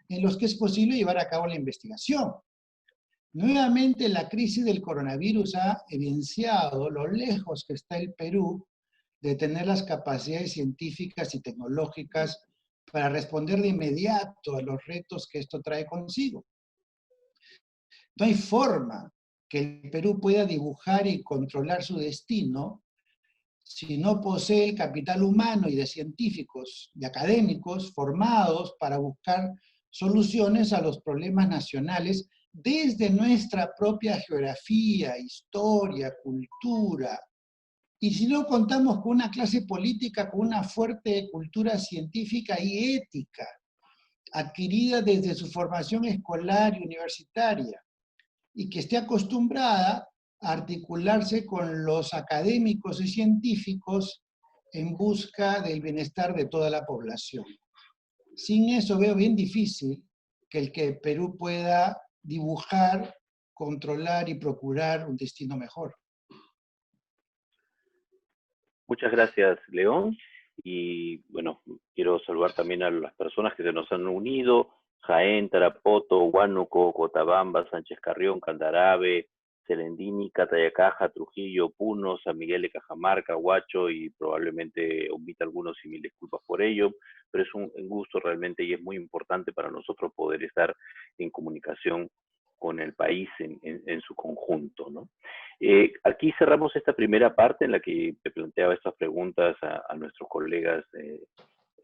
Speaker 3: en los que es posible llevar a cabo la investigación. Nuevamente, la crisis del coronavirus ha evidenciado lo lejos que está el Perú de tener las capacidades científicas y tecnológicas para responder de inmediato a los retos que esto trae consigo. No hay forma que el Perú pueda dibujar y controlar su destino si no posee el capital humano y de científicos y académicos formados para buscar soluciones a los problemas nacionales desde nuestra propia geografía, historia, cultura. Y si no contamos con una clase política con una fuerte cultura científica y ética, adquirida desde su formación escolar y universitaria, y que esté acostumbrada a articularse con los académicos y científicos en busca del bienestar de toda la población. Sin eso veo bien difícil que el Perú pueda dibujar, controlar y procurar un destino mejor.
Speaker 1: Muchas gracias, León. Y bueno, quiero saludar también a las personas que se nos han unido: Jaén, Tarapoto, Huánuco, Cotabamba, Sánchez Carrión, Candarave, Celendini, Catayacaja, Trujillo, Puno, San Miguel de Cajamarca, Huacho, y probablemente omita algunos y mil disculpas por ello, pero es un gusto realmente y es muy importante para nosotros poder estar en comunicación con el país en su conjunto, ¿no? Aquí cerramos esta primera parte en la que te planteaba estas preguntas a nuestros colegas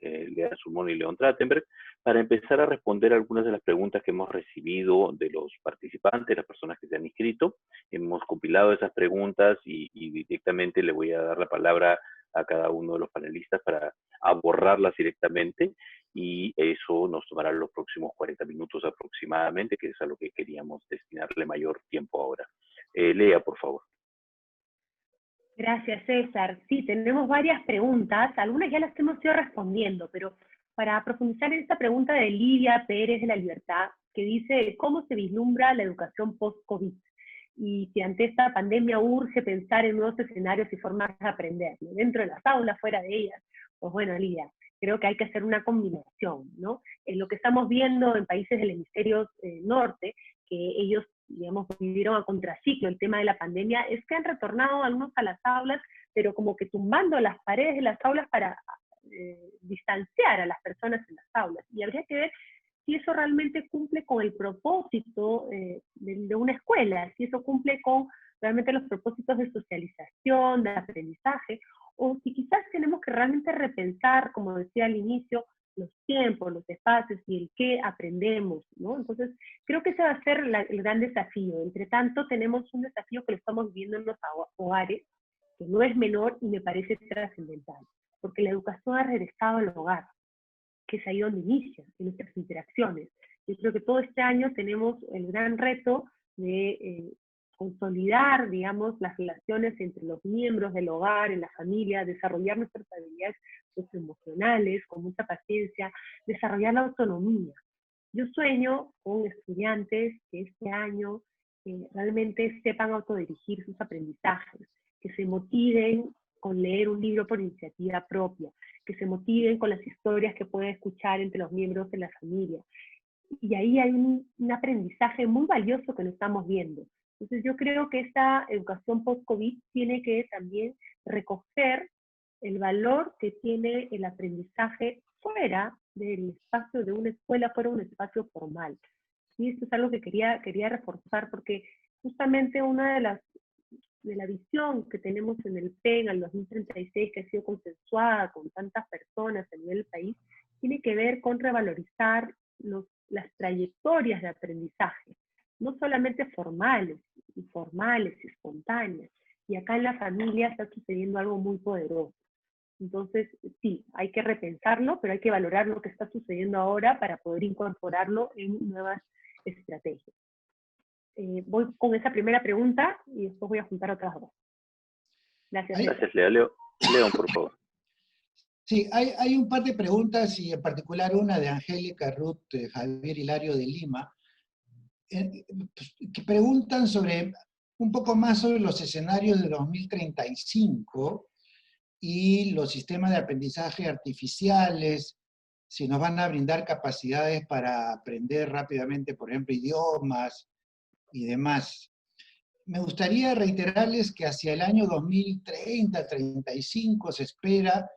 Speaker 1: Lea Sulmón y León Trachtenberg, para empezar a responder algunas de las preguntas que hemos recibido de los participantes, las personas que se han inscrito. Hemos compilado esas preguntas y directamente le voy a dar la palabra a cada uno de los panelistas para abordarlas directamente, y eso nos tomará los próximos 40 minutos aproximadamente, que es a lo que queríamos destinarle mayor tiempo ahora. Lea, por favor.
Speaker 2: Gracias, César. Sí, tenemos varias preguntas, algunas ya las hemos ido respondiendo, pero para profundizar en esta pregunta de Lidia Pérez de La Libertad, que dice: ¿cómo se vislumbra la educación post-COVID? y si ante esta pandemia urge pensar en nuevos escenarios y formas de aprender, ¿no? Dentro de las aulas, fuera de ellas, pues bueno, Lidia, creo que hay que hacer una combinación, ¿no? En lo que estamos viendo en países del hemisferio norte, que ellos, digamos, vivieron a contraciclo el tema de la pandemia, es que han retornado algunos a las aulas, pero como que tumbando las paredes de las aulas para distanciar a las personas en las aulas. Y habría que ver si eso realmente cumple con el propósito de una escuela, si eso cumple con realmente los propósitos de socialización, de aprendizaje, o si quizás tenemos que realmente repensar, como decía al inicio, los tiempos, los espacios y el qué aprendemos, ¿no? Entonces, creo que ese va a ser el gran desafío. Entre tanto, tenemos un desafío que lo estamos viviendo en los hogares, que no es menor y me parece trascendental, porque la educación ha regresado al hogar, que es ahí donde inicia, en nuestras interacciones. Yo creo que todo este año tenemos el gran reto de consolidar, digamos, las relaciones entre los miembros del hogar, en la familia, desarrollar nuestras habilidades socioemocionales con mucha paciencia, desarrollar la autonomía. Yo sueño con estudiantes que este año realmente sepan autodirigir sus aprendizajes, que se motiven con leer un libro por iniciativa propia, que se motiven con las historias que pueden escuchar entre los miembros de la familia. Y ahí hay un aprendizaje muy valioso que no estamos viendo. Entonces yo creo que esta educación post-COVID tiene que también recoger el valor que tiene el aprendizaje fuera del espacio de una escuela, fuera de un espacio formal. Y esto es algo que quería reforzar porque justamente una de la visión que tenemos en el PEN al 2036, que ha sido consensuada con tantas personas a nivel del país, tiene que ver con revalorizar las trayectorias de aprendizaje, no solamente formales, informales y espontáneas. Y acá en la familia está sucediendo algo muy poderoso. Entonces, sí, hay que repensarlo, pero hay que valorar lo que está sucediendo ahora para poder incorporarlo en nuevas estrategias. Voy con esa primera pregunta y después voy a juntar otras dos. Gracias.
Speaker 1: Gracias, Lea. León, por favor.
Speaker 3: Sí, hay un par de preguntas, y en particular una de Angélica Ruth Javier Hilario de Lima, que preguntan sobre un poco más sobre los escenarios de 2035 y los sistemas de aprendizaje artificiales, si nos van a brindar capacidades para aprender rápidamente, por ejemplo, idiomas y demás. Me gustaría reiterarles que hacia el año 2030-35 se espera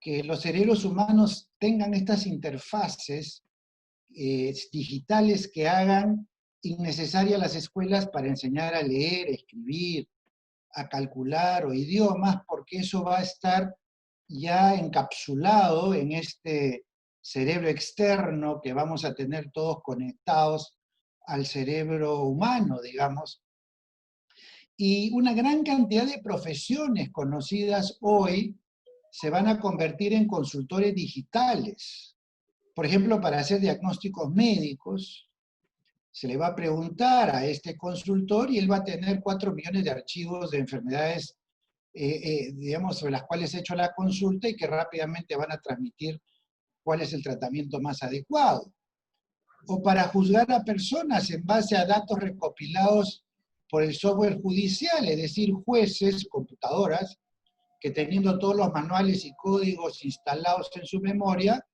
Speaker 3: que los cerebros humanos tengan estas interfaces digitales que hagan innecesarias las escuelas para enseñar a leer, escribir, a calcular o idiomas, porque eso va a estar ya encapsulado en este cerebro externo que vamos a tener todos conectados al cerebro humano, digamos. Y una gran cantidad de profesiones conocidas hoy se van a convertir en consultores digitales. Por ejemplo, para hacer diagnósticos médicos, se le va a preguntar a este consultor y él va a tener 4 millones de archivos de enfermedades, digamos, sobre las cuales ha hecho la consulta y que rápidamente van a transmitir cuál es el tratamiento más adecuado. O para juzgar a personas en base a datos recopilados por el software judicial, es decir, jueces, computadoras, que teniendo todos los manuales y códigos instalados en su memoria,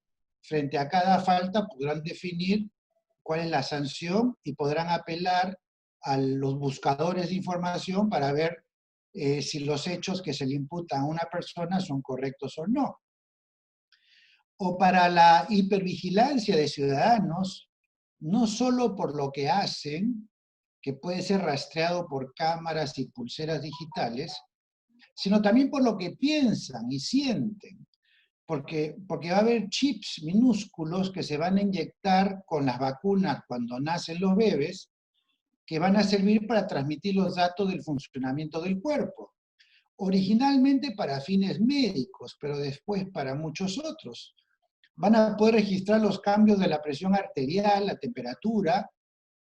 Speaker 3: frente a cada falta podrán definir cuál es la sanción y podrán apelar a los buscadores de información para ver si los hechos que se le imputan a una persona son correctos o no. O para la hipervigilancia de ciudadanos, no solo por lo que hacen, que puede ser rastreado por cámaras y pulseras digitales, sino también por lo que piensan y sienten, porque va a haber chips minúsculos que se van a inyectar con las vacunas cuando nacen los bebés, que van a servir para transmitir los datos del funcionamiento del cuerpo. Originalmente para fines médicos, pero después para muchos otros. Van a poder registrar los cambios de la presión arterial, la temperatura,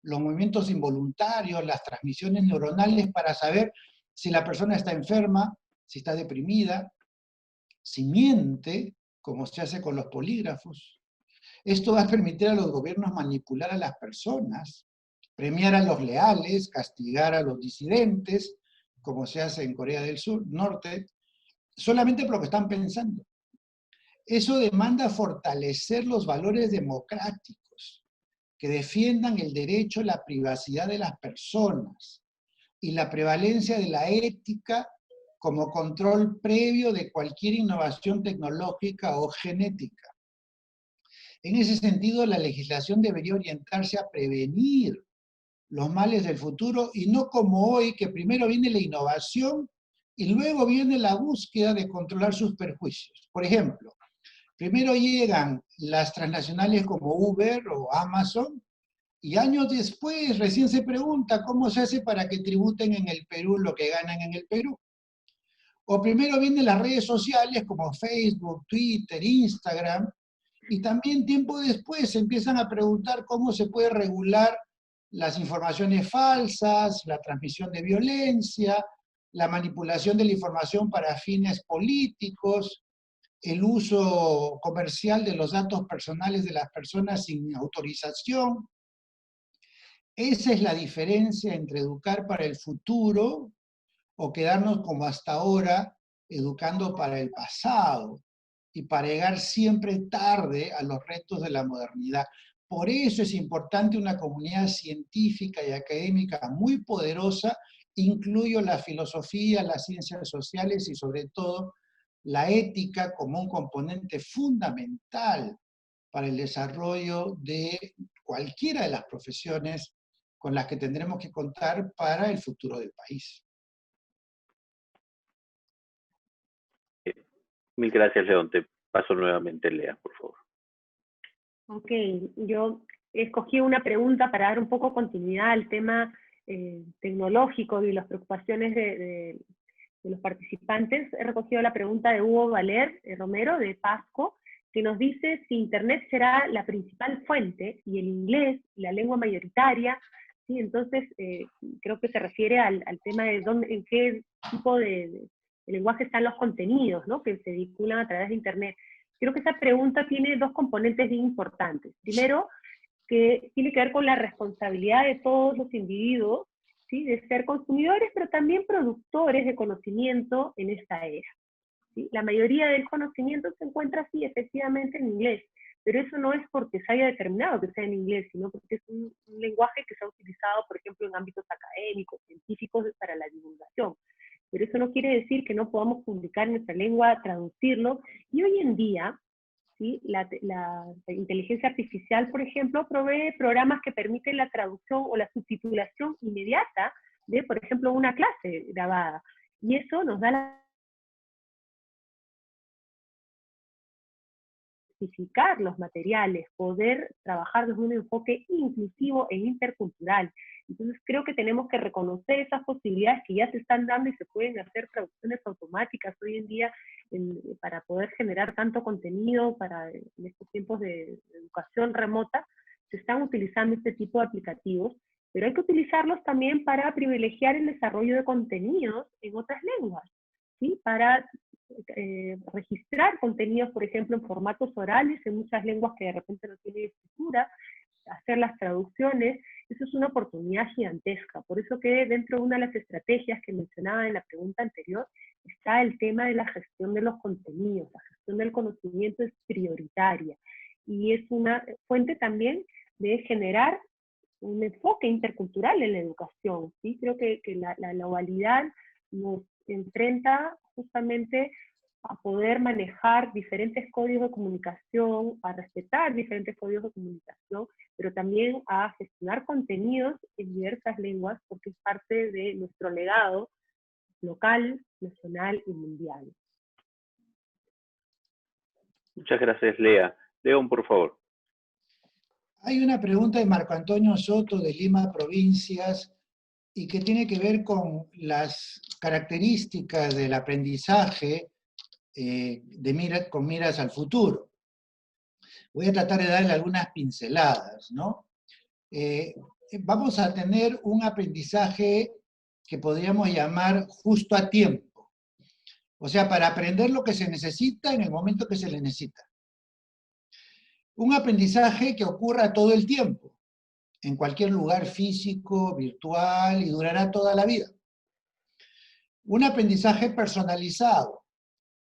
Speaker 3: los movimientos involuntarios, las transmisiones neuronales para saber si la persona está enferma, si está deprimida, si miente, como se hace con los polígrafos. Esto va a permitir a los gobiernos manipular a las personas premiar a los leales, castigar a los disidentes, como se hace en Corea del Norte, solamente por lo que están pensando. Eso demanda fortalecer los valores democráticos, que defiendan el derecho a la privacidad de las personas y la prevalencia de la ética como control previo de cualquier innovación tecnológica o genética. En ese sentido, la legislación debería orientarse a prevenir los males del futuro y no como hoy, que primero viene la innovación y luego viene la búsqueda de controlar sus perjuicios. Por ejemplo, primero llegan las transnacionales como Uber o Amazon y años después recién se pregunta cómo se hace para que tributen en el Perú lo que ganan en el Perú. O primero vienen las redes sociales como Facebook, Twitter, Instagram, y también tiempo después se empiezan a preguntar cómo se puede regular las informaciones falsas, la transmisión de violencia, la manipulación de la información para fines políticos, el uso comercial de los datos personales de las personas sin autorización. Esa es la diferencia entre educar para el futuro o quedarnos como hasta ahora educando para el pasado y para llegar siempre tarde a los retos de la modernidad. Por eso es importante una comunidad científica y académica muy poderosa, incluyo la filosofía, las ciencias sociales y sobre todo la ética como un componente fundamental para el desarrollo de cualquiera de las profesiones con las que tendremos que contar para el futuro del país.
Speaker 1: Mil gracias, León. Te paso nuevamente, Lea, por favor.
Speaker 2: Ok, yo escogí una pregunta para dar un poco continuidad al tema tecnológico y las preocupaciones de los participantes. He recogido la pregunta de Hugo Valer Romero, de Pasco, que nos dice si Internet será la principal fuente y el inglés, la lengua mayoritaria, ¿sí? Entonces creo que se refiere al tema de en qué tipo de lenguaje están los contenidos, ¿no?, que se vinculan a través de Internet. Creo que esa pregunta tiene dos componentes bien importantes. Primero, que tiene que ver con la responsabilidad de todos los individuos, ¿sí?, de ser consumidores, pero también productores de conocimiento en esta era, ¿sí? La mayoría del conocimiento se encuentra, sí, efectivamente en inglés, pero eso no es porque se haya determinado que sea en inglés, sino porque es un lenguaje que se ha utilizado, por ejemplo, en ámbitos académicos, científicos, para la divulgación. Pero eso no quiere decir que no podamos publicar en nuestra lengua, traducirlo, y hoy en día, ¿sí?, la inteligencia artificial, por ejemplo, provee programas que permiten la traducción o la subtitulación inmediata de, por ejemplo, una clase grabada. Y eso nos da la identificar los materiales, poder trabajar desde un enfoque inclusivo e intercultural. Entonces creo que tenemos que reconocer esas posibilidades que ya se están dando y se pueden hacer traducciones automáticas hoy en día para poder generar tanto contenido en estos tiempos de educación remota. Se están utilizando este tipo de aplicativos, pero hay que utilizarlos también para privilegiar el desarrollo de contenidos en otras lenguas, ¿sí?, para registrar contenidos, por ejemplo, en formatos orales, en muchas lenguas que de repente no tienen escritura, hacer las traducciones. Eso es una oportunidad gigantesca. Por eso que dentro de una de las estrategias que mencionaba en la pregunta anterior, está el tema de la gestión de los contenidos. La gestión del conocimiento es prioritaria, y es una fuente también de generar un enfoque intercultural en la educación, ¿sí? Creo que la globalidad nos enfrenta justamente a poder manejar diferentes códigos de comunicación, a respetar diferentes códigos de comunicación, pero también a gestionar contenidos en diversas lenguas, porque es parte de nuestro legado local, nacional y mundial.
Speaker 1: Muchas gracias, Lea. León, por favor.
Speaker 3: Hay una pregunta de Marco Antonio Soto, de Lima, Provincias, y que tiene que ver con las características del aprendizaje con miras al futuro. Voy a tratar de darle algunas pinceladas, ¿no? Vamos a tener un aprendizaje que podríamos llamar justo a tiempo. O sea, para aprender lo que se necesita en el momento que se le necesita. Un aprendizaje que ocurra todo el tiempo. en cualquier lugar físico, virtual, y durará toda la vida. Un aprendizaje personalizado,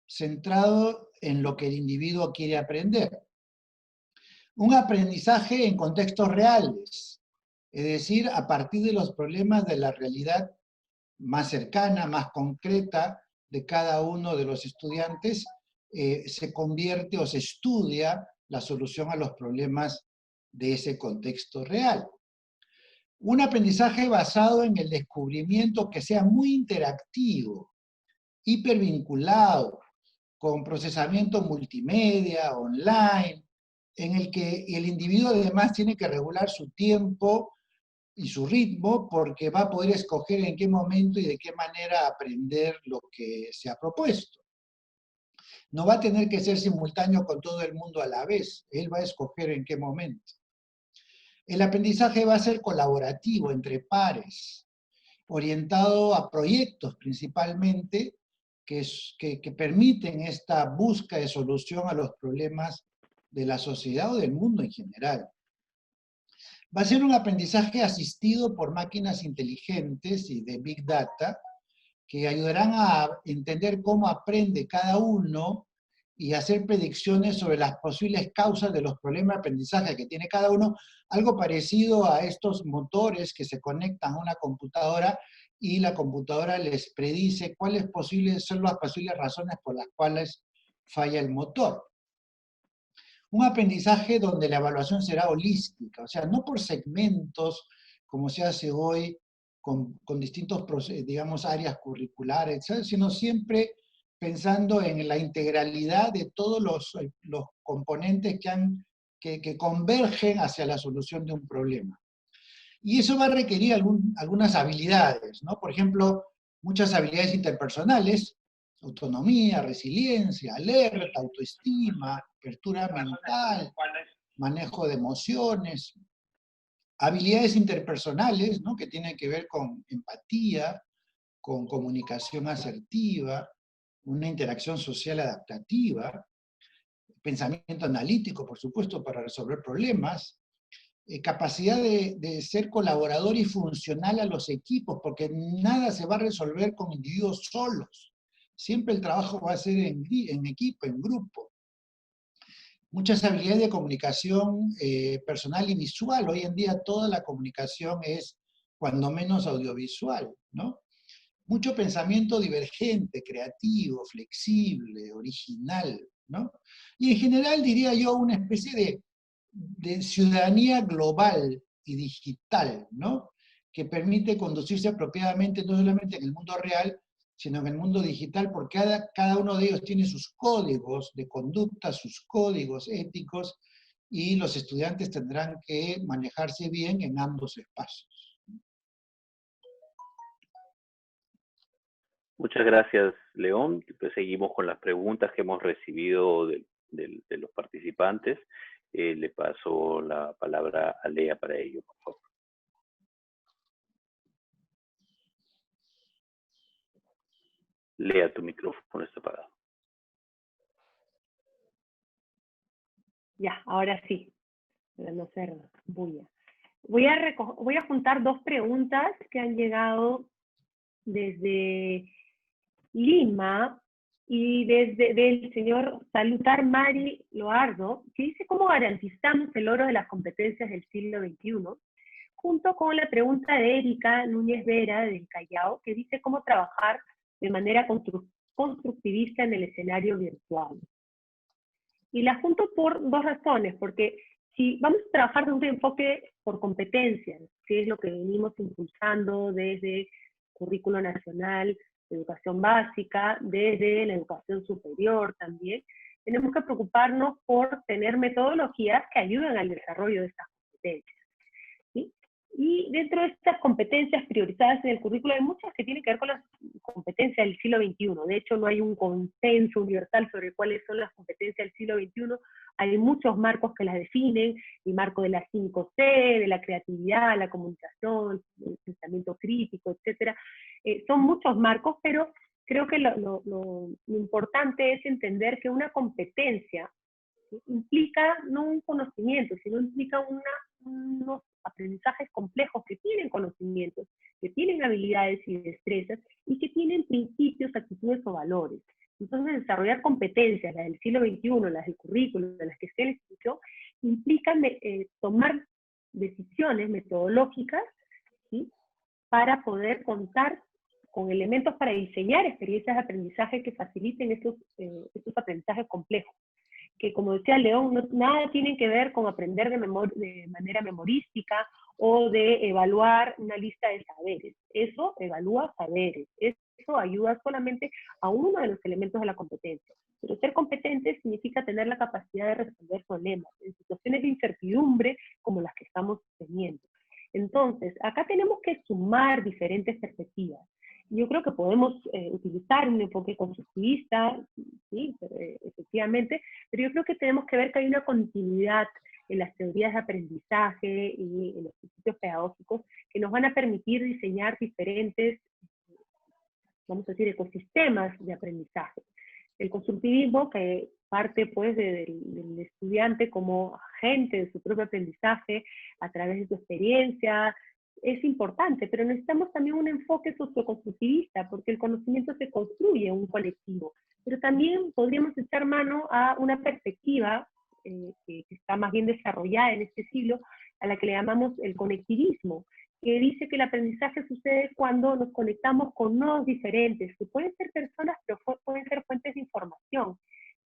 Speaker 3: centrado en lo que el individuo quiere aprender. Un aprendizaje en contextos reales, es decir, a partir de los problemas de la realidad más cercana, más concreta de cada uno de los estudiantes, se convierte o se estudia la solución a los problemas de ese contexto real. Un aprendizaje basado en el descubrimiento que sea muy interactivo, hipervinculado, con procesamiento multimedia, online, en el que el individuo además tiene que regular su tiempo y su ritmo porque va a poder escoger en qué momento y de qué manera aprender lo que se ha propuesto. No va a tener que ser simultáneo con todo el mundo a la vez, él va a escoger en qué momento. El aprendizaje va a ser colaborativo entre pares, orientado a proyectos principalmente que permiten esta búsqueda de solución a los problemas de la sociedad o del mundo en general. Va a ser un aprendizaje asistido por máquinas inteligentes y de Big Data que ayudarán a entender cómo aprende cada uno y hacer predicciones sobre las posibles causas de los problemas de aprendizaje que tiene cada uno, algo parecido a estos motores que se conectan a una computadora y la computadora les predice cuáles son las posibles razones por las cuales falla el motor. Un aprendizaje donde la evaluación será holística, o sea, no por segmentos, como se hace hoy con distintos, digamos, áreas curriculares, ¿sabes? Sino siempre pensando en la integralidad de todos los componentes que convergen hacia la solución de un problema. Y eso va a requerir algunas habilidades, ¿no? Por ejemplo, muchas habilidades interpersonales, autonomía, resiliencia, alerta, autoestima, apertura mental, manejo de emociones, habilidades interpersonales, ¿no? Que tienen que ver con empatía, con comunicación asertiva, una interacción social adaptativa, pensamiento analítico, por supuesto, para resolver problemas, capacidad de ser colaborador y funcional a los equipos, porque nada se va a resolver con individuos solos. Siempre el trabajo va a ser en equipo, en grupo. Muchas habilidades de comunicación personal y visual. Hoy en día toda la comunicación es, cuando menos, audiovisual, ¿no? Mucho pensamiento divergente, creativo, flexible, original, ¿no? Y en general diría yo una especie de ciudadanía global y digital, ¿no? Que permite conducirse apropiadamente no solamente en el mundo real, sino en el mundo digital, porque cada uno de ellos tiene sus códigos de conducta, sus códigos éticos, y los estudiantes tendrán que manejarse bien en ambos espacios.
Speaker 1: Muchas gracias, León. Pues seguimos con las preguntas que hemos recibido de los participantes. Le paso la palabra a Lea para ello, por favor. Lea, tu micrófono está apagado.
Speaker 2: Ya, ahora sí, para no ser bulla. Voy a juntar dos preguntas que han llegado desde Lima y del señor Salutar Mari Loardo, que dice cómo garantizamos el logro de las competencias del siglo XXI, junto con la pregunta de Erika Núñez Vera del Callao, que dice cómo trabajar de manera constructivista en el escenario virtual. Y la junto por dos razones, porque si vamos a trabajar de un enfoque por competencias, que es lo que venimos impulsando desde Currículo Nacional de Educación Básica, desde la educación superior también, tenemos que preocuparnos por tener metodologías que ayuden al desarrollo de estas competencias, ¿sí? Y dentro de estas competencias priorizadas en el currículo hay muchas que tienen que ver con las competencias del siglo XXI. De hecho, no hay un consenso universal sobre cuáles son las competencias del siglo XXI. Hay muchos marcos que las definen, el marco de las 5C, de la creatividad, la comunicación, el pensamiento crítico, etc. Son muchos marcos, pero creo que lo importante es entender que una competencia implica no un conocimiento, sino implica unos aprendizajes complejos que tienen conocimientos, que tienen habilidades y destrezas, y que tienen principios, actitudes o valores. Entonces, desarrollar competencias, las del siglo XXI, las del currículo, las que esté en la institución, implican tomar decisiones metodológicas, ¿sí?, para poder contar con elementos para diseñar experiencias de aprendizaje que faciliten estos aprendizajes complejos, que, como decía León, nada tienen que ver con aprender de manera memorística o de evaluar una lista de saberes. Eso evalúa saberes, eso ayuda solamente a uno de los elementos de la competencia. Pero ser competente significa tener la capacidad de resolver problemas en situaciones de incertidumbre como las que estamos teniendo. Entonces, acá tenemos que sumar diferentes perspectivas. Yo creo que podemos utilizar un enfoque constructivista, sí, efectivamente, pero yo creo que tenemos que ver que hay una continuidad en las teorías de aprendizaje y en los principios pedagógicos que nos van a permitir diseñar diferentes, vamos a decir, ecosistemas de aprendizaje. El constructivismo, que parte pues del estudiante como agente de su propio aprendizaje a través de su experiencia, es importante, pero necesitamos también un enfoque socioconstructivista, porque el conocimiento se construye en un colectivo. Pero también podríamos echar mano a una perspectiva que está más bien desarrollada en este siglo, a la que le llamamos el conectivismo, que dice que el aprendizaje sucede cuando nos conectamos con nodos diferentes, que pueden ser personas, pero pueden ser fuentes de información,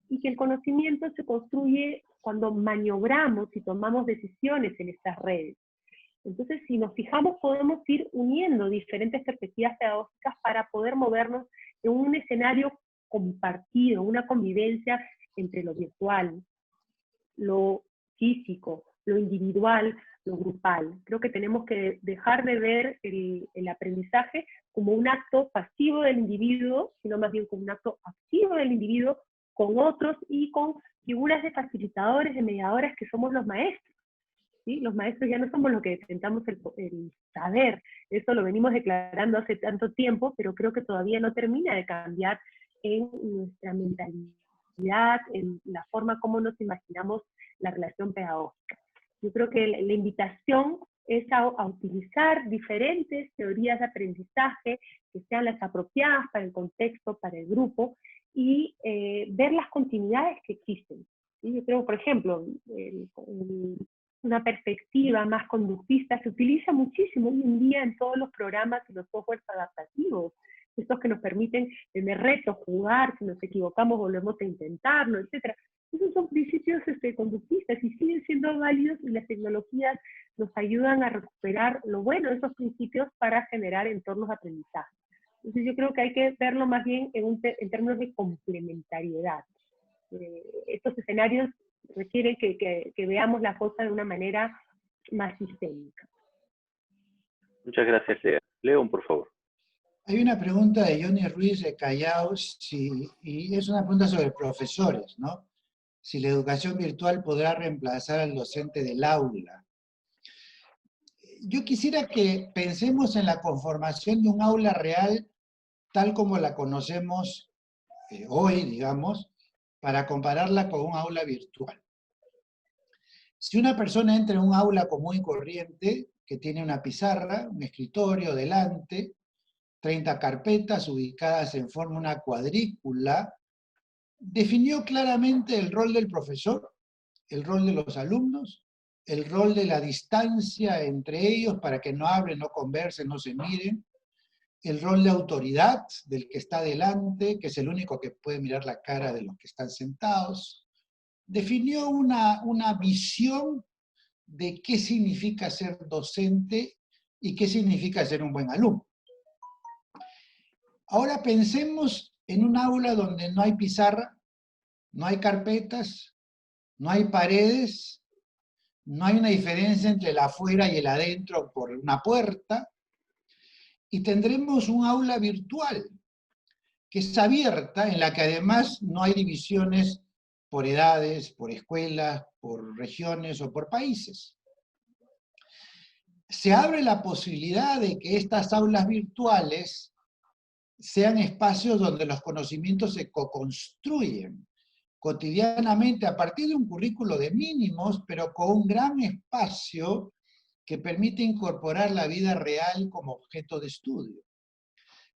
Speaker 2: y que el conocimiento se construye cuando maniobramos y tomamos decisiones en estas redes. Entonces, si nos fijamos, podemos ir uniendo diferentes perspectivas pedagógicas para poder movernos en un escenario compartido, una convivencia entre lo virtual, lo físico, lo individual, lo grupal. Creo que tenemos que dejar de ver el aprendizaje como un acto pasivo del individuo, sino más bien como un acto activo del individuo con otros y con figuras de facilitadores, de mediadores que somos los maestros. ¿Sí? Los maestros ya no somos los que intentamos el saber, eso lo venimos declarando hace tanto tiempo, pero creo que todavía no termina de cambiar en nuestra mentalidad, en la forma como nos imaginamos la relación pedagógica. Yo creo que la invitación es a utilizar diferentes teorías de aprendizaje que sean las apropiadas para el contexto, para el grupo, y ver las continuidades que existen. ¿Sí? Yo creo, por ejemplo, una perspectiva más conductista se utiliza muchísimo hoy en día en todos los programas y los softwares adaptativos, estos que nos permiten tener retos, jugar, si nos equivocamos volvemos a intentarlo, etc. Esos son principios conductistas y siguen siendo válidos, y las tecnologías nos ayudan a recuperar lo bueno de esos principios para generar entornos de aprendizaje. Entonces yo creo que hay que verlo más bien en términos de complementariedad. Estos escenarios requieren que veamos la cosa de una manera más sistémica.
Speaker 1: Muchas gracias, Lea. León, por favor.
Speaker 3: Hay una pregunta de Johnny Ruiz de Callao, y es una pregunta sobre profesores, ¿no? Si la educación virtual podrá reemplazar al docente del aula. Yo quisiera que pensemos en la conformación de un aula real tal como la conocemos hoy, digamos, para compararla con un aula virtual. Si una persona entra en un aula común y corriente, que tiene una pizarra, un escritorio delante, 30 carpetas ubicadas en forma de una cuadrícula, definió claramente el rol del profesor, el rol de los alumnos, el rol de la distancia entre ellos para que no hablen, no conversen, no se miren, el rol de autoridad del que está delante, que es el único que puede mirar la cara de los que están sentados. Definió una visión de qué significa ser docente y qué significa ser un buen alumno. Ahora pensemos en un aula donde no hay pizarra, no hay carpetas, no hay paredes, no hay una diferencia entre el afuera y el adentro por una puerta, y tendremos un aula virtual que es abierta, en la que además no hay divisiones por edades, por escuelas, por regiones o por países. Se abre la posibilidad de que estas aulas virtuales sean espacios donde los conocimientos se co-construyen cotidianamente a partir de un currículo de mínimos, pero con un gran espacio que permite incorporar la vida real como objeto de estudio,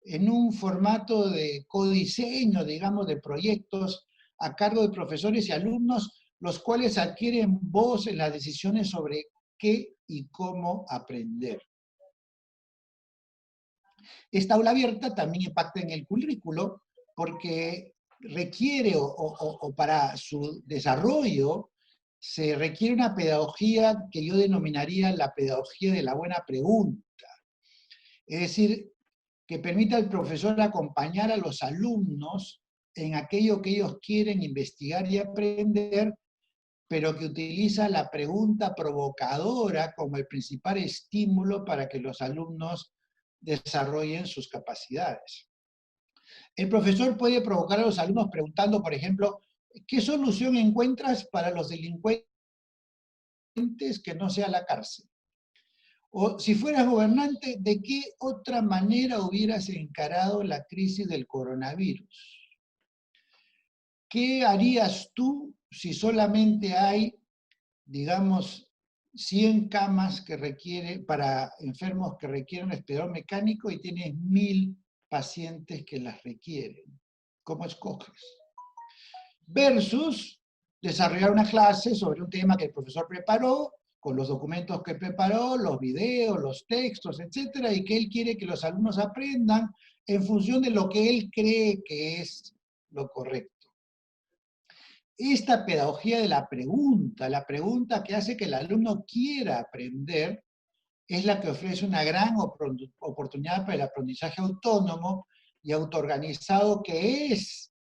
Speaker 3: en un formato de codiseño, digamos, de proyectos a cargo de profesores y alumnos, los cuales adquieren voz en las decisiones sobre qué y cómo aprender. Esta aula abierta también impacta en el currículo porque requiere, o para su desarrollo, se requiere una pedagogía que yo denominaría la pedagogía de la buena pregunta. Es decir, que permita al profesor acompañar a los alumnos en aquello que ellos quieren investigar y aprender, pero que utiliza la pregunta provocadora como el principal estímulo para que los alumnos desarrollen sus capacidades. El profesor puede provocar a los alumnos preguntando, por ejemplo, ¿qué solución encuentras para los delincuentes que no sea la cárcel? O si fueras gobernante, ¿de qué otra manera hubieras encarado la crisis del coronavirus? ¿Qué harías tú si solamente hay, digamos, 100 camas para enfermos que requieren respirador mecánico y tienes 1000 pacientes que las requieren? ¿Cómo escoges? Versus desarrollar una clase sobre un tema que el profesor preparó, con los documentos que preparó, los videos, los textos, etcétera, y que él quiere que los alumnos aprendan en función de lo que él cree que es lo correcto. Esta pedagogía de la pregunta que hace que el alumno quiera aprender, es la que ofrece una gran oportunidad para el aprendizaje autónomo y autoorganizado, que es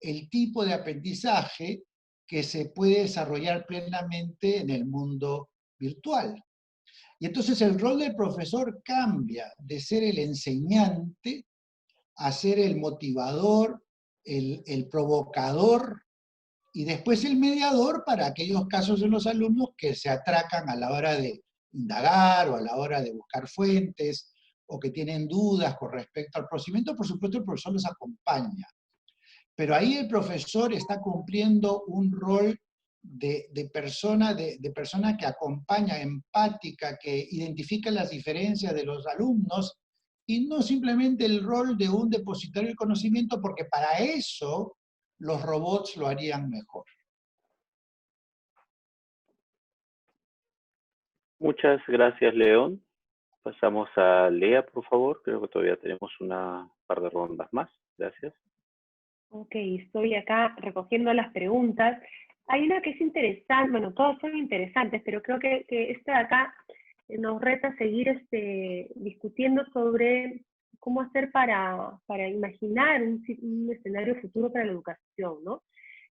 Speaker 3: el tipo de aprendizaje que se puede desarrollar plenamente en el mundo virtual. Y entonces el rol del profesor cambia de ser el enseñante a ser el motivador, el provocador, y después el mediador para aquellos casos de los alumnos que se atracan a la hora de indagar o a la hora de buscar fuentes o que tienen dudas con respecto al procedimiento. Por supuesto, el profesor los acompaña. Pero ahí el profesor está cumpliendo un rol de persona que acompaña, empática, que identifica las diferencias de los alumnos y no simplemente el rol de un depositario de conocimiento, porque para eso los robots lo harían mejor.
Speaker 1: Muchas gracias, León. Pasamos a Lea, por favor. Creo que todavía tenemos una par de rondas más. Gracias.
Speaker 2: Ok, estoy acá recogiendo las preguntas. Hay una que es interesante, bueno, todas son interesantes, pero creo que esta de acá nos reta a seguir discutiendo sobre cómo hacer para imaginar un escenario futuro para la educación, ¿no?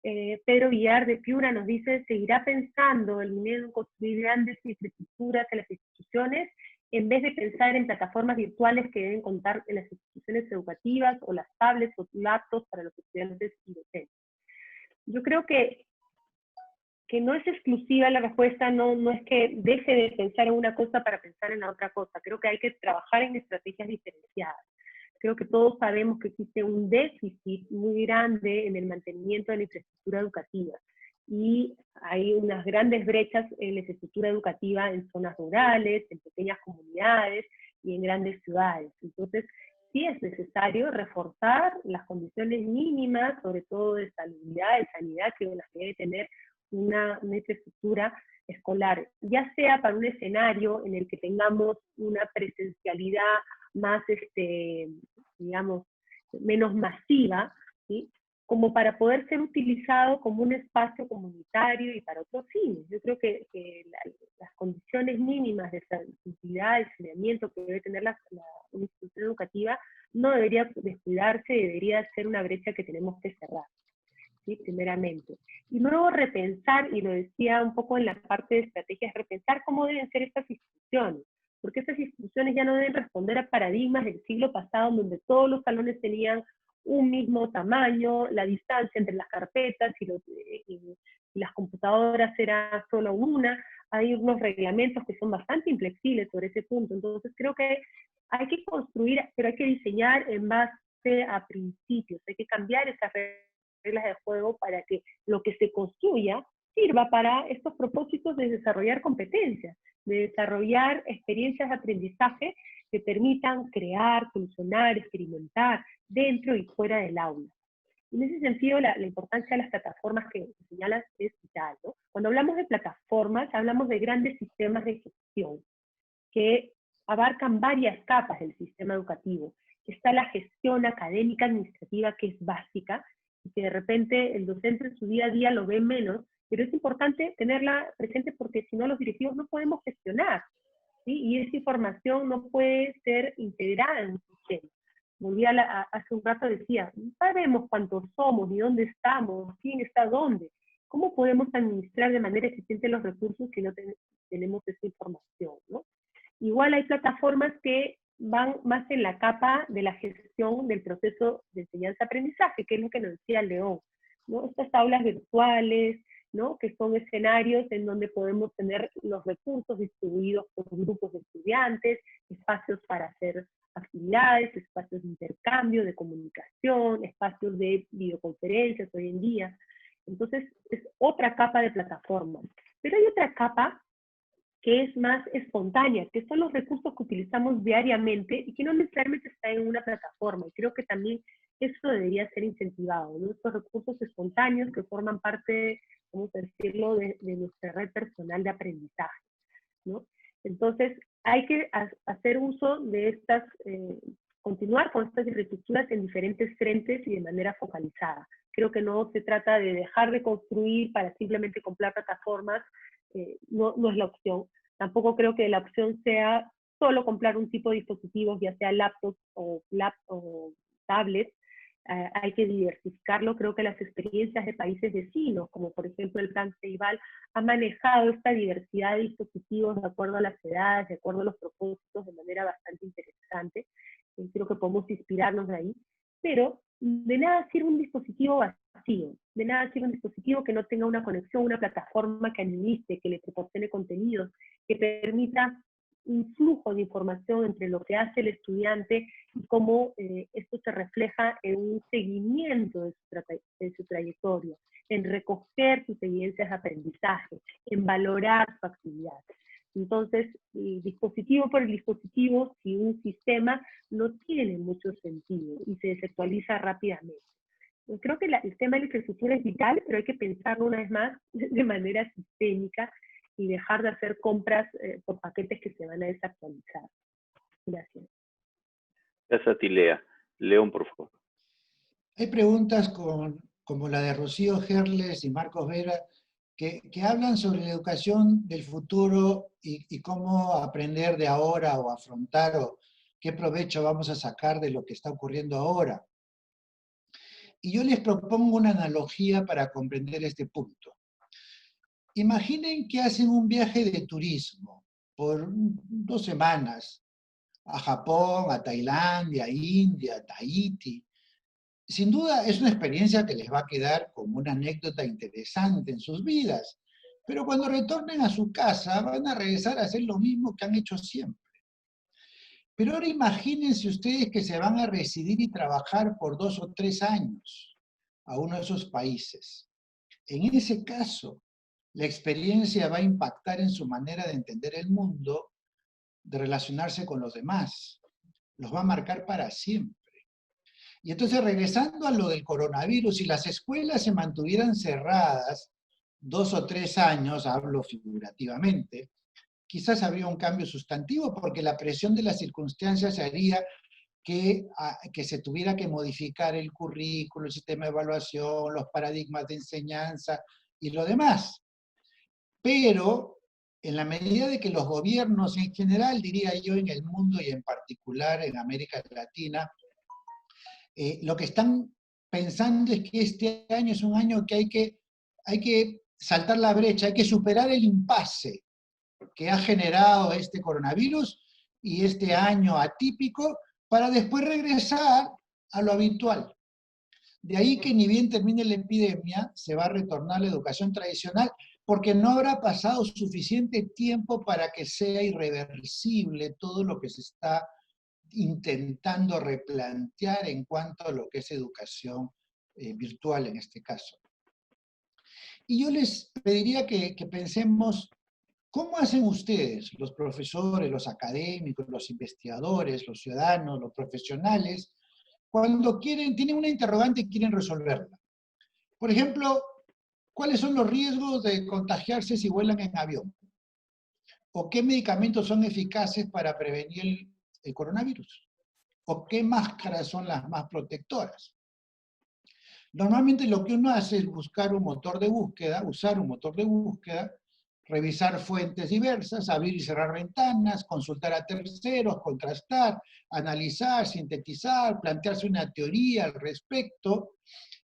Speaker 2: Pedro Villar de Piura nos dice, ¿seguirá pensando el MINEDU en construir grandes infraestructuras en las instituciones en vez de pensar en plataformas virtuales que deben contar en las instituciones educativas o las tablets o laptops para los estudiantes y docentes? Yo creo que no es exclusiva la respuesta, no es que deje de pensar en una cosa para pensar en la otra cosa. Creo que hay que trabajar en estrategias diferenciadas. Creo que todos sabemos que existe un déficit muy grande en el mantenimiento de la infraestructura educativa. Y hay unas grandes brechas en la infraestructura educativa en zonas rurales, en pequeñas comunidades y en grandes ciudades. Entonces, sí es necesario reforzar las condiciones mínimas, sobre todo de salubridad, de sanidad, que las debe tener una infraestructura escolar, ya sea para un escenario en el que tengamos una presencialidad más, digamos, menos masiva, ¿sí? Como para poder ser utilizado como un espacio comunitario y para otros fines. Yo creo que las condiciones mínimas de salubridad, de saneamiento que debe tener una institución educativa no debería descuidarse, debería ser una brecha que tenemos que cerrar, ¿sí? Primeramente. Y luego repensar, y lo decía un poco en la parte de estrategias, repensar cómo deben ser estas instituciones, porque estas instituciones ya no deben responder a paradigmas del siglo pasado, donde todos los salones tenían un mismo tamaño, la distancia entre las carpetas y las computadoras era solo una. Hay unos reglamentos que son bastante inflexibles sobre ese punto. Entonces creo que hay que construir, pero hay que diseñar en base a principios, hay que cambiar esas reglas de juego para que lo que se construya sirva para estos propósitos de desarrollar competencias, de desarrollar experiencias de aprendizaje que permitan crear, solucionar, experimentar dentro y fuera del aula. En ese sentido, la importancia de las plataformas que señalas es vital, ¿no? Cuando hablamos de plataformas, hablamos de grandes sistemas de gestión que abarcan varias capas del sistema educativo. Está la gestión académica administrativa, que es básica, y que de repente el docente en su día a día lo ve menos, pero es importante tenerla presente porque si no los directivos no podemos gestionar, ¿sí? Y esa información no puede ser integrada en un sistema. Volví hace un rato decía, no sabemos cuántos somos, ni dónde estamos, quién está dónde. ¿Cómo podemos administrar de manera eficiente los recursos si no tenemos esa información, ¿no? Igual hay plataformas que van más en la capa de la gestión del proceso de enseñanza-aprendizaje, que es lo que nos decía León, ¿no? Estas aulas virtuales, ¿no? Que son escenarios en donde podemos tener los recursos distribuidos por grupos de estudiantes, espacios para hacer actividades, espacios de intercambio, de comunicación, espacios de videoconferencias hoy en día. Entonces, es otra capa de plataformas. Pero hay otra capa que es más espontánea, que son los recursos que utilizamos diariamente y que no necesariamente están en una plataforma. Y creo que también eso debería ser incentivado, ¿no? Estos recursos espontáneos que forman parte, vamos a decirlo, de nuestra red personal de aprendizaje, ¿no? Entonces, hay que hacer uso de estas, continuar con estas infraestructuras en diferentes frentes y de manera focalizada. Creo que no se trata de dejar de construir para simplemente comprar plataformas, no es la opción. Tampoco creo que la opción sea solo comprar un tipo de dispositivos, ya sea laptops o tablets. Hay que diversificarlo. Creo que las experiencias de países vecinos, como por ejemplo el Plan Ceibal, ha manejado esta diversidad de dispositivos de acuerdo a las edades, de acuerdo a los propósitos, de manera bastante interesante. Creo que podemos inspirarnos de ahí. Pero de nada sirve un dispositivo vacío, de nada sirve un dispositivo que no tenga una conexión, una plataforma que administre, que le proporcione contenidos, que permita un flujo de información entre lo que hace el estudiante y cómo esto se refleja en un seguimiento de su trayectoria, en recoger sus evidencias de aprendizaje, en valorar su actividad. Entonces, dispositivo por el dispositivo, si un sistema no tiene mucho sentido y se desactualiza rápidamente. Yo creo que el tema de la infraestructura es vital, pero hay que pensarlo una vez más de manera sistémica y dejar de hacer compras por paquetes que se van a desactualizar. Gracias.
Speaker 1: Gracias a ti, Lea. León, por favor.
Speaker 3: Hay preguntas como la de Rocío Gerles y Marcos Vera, que hablan sobre la educación del futuro y cómo aprender de ahora o afrontar o qué provecho vamos a sacar de lo que está ocurriendo ahora. Y yo les propongo una analogía para comprender este punto. Imaginen que hacen un viaje de turismo por 2 semanas a Japón, a Tailandia, a India, a Tahití. Sin duda es una experiencia que les va a quedar como una anécdota interesante en sus vidas, pero cuando retornen a su casa van a regresar a hacer lo mismo que han hecho siempre. Pero ahora imagínense ustedes que se van a residir y trabajar por 2 o 3 años a uno de esos países. En ese caso, la experiencia va a impactar en su manera de entender el mundo, de relacionarse con los demás. Los va a marcar para siempre. Y entonces, regresando a lo del coronavirus, si las escuelas se mantuvieran cerradas 2 o 3 años, hablo figurativamente, quizás habría un cambio sustantivo porque la presión de las circunstancias haría que se tuviera que modificar el currículo, el sistema de evaluación, los paradigmas de enseñanza y lo demás. Pero en la medida de que los gobiernos en general, diría yo, en el mundo y en particular en América Latina, lo que están pensando es que este año es un año que hay que saltar la brecha, hay que superar el impasse que ha generado este coronavirus y este año atípico para después regresar a lo habitual. De ahí que ni bien termine la epidemia, se va a retornar a la educación tradicional, porque no habrá pasado suficiente tiempo para que sea irreversible todo lo que se está intentando replantear en cuanto a lo que es educación virtual en este caso. Y yo les pediría que pensemos, ¿cómo hacen ustedes, los profesores, los académicos, los investigadores, los ciudadanos, los profesionales, cuando tienen una interrogante y quieren resolverla? Por ejemplo, ¿cuáles son los riesgos de contagiarse si vuelan en avión? ¿O qué medicamentos son eficaces para prevenir el coronavirus? ¿O qué máscaras son las más protectoras? Normalmente lo que uno hace es buscar un motor de búsqueda, usar un motor de búsqueda, revisar fuentes diversas, abrir y cerrar ventanas, consultar a terceros, contrastar, analizar, sintetizar, plantearse una teoría al respecto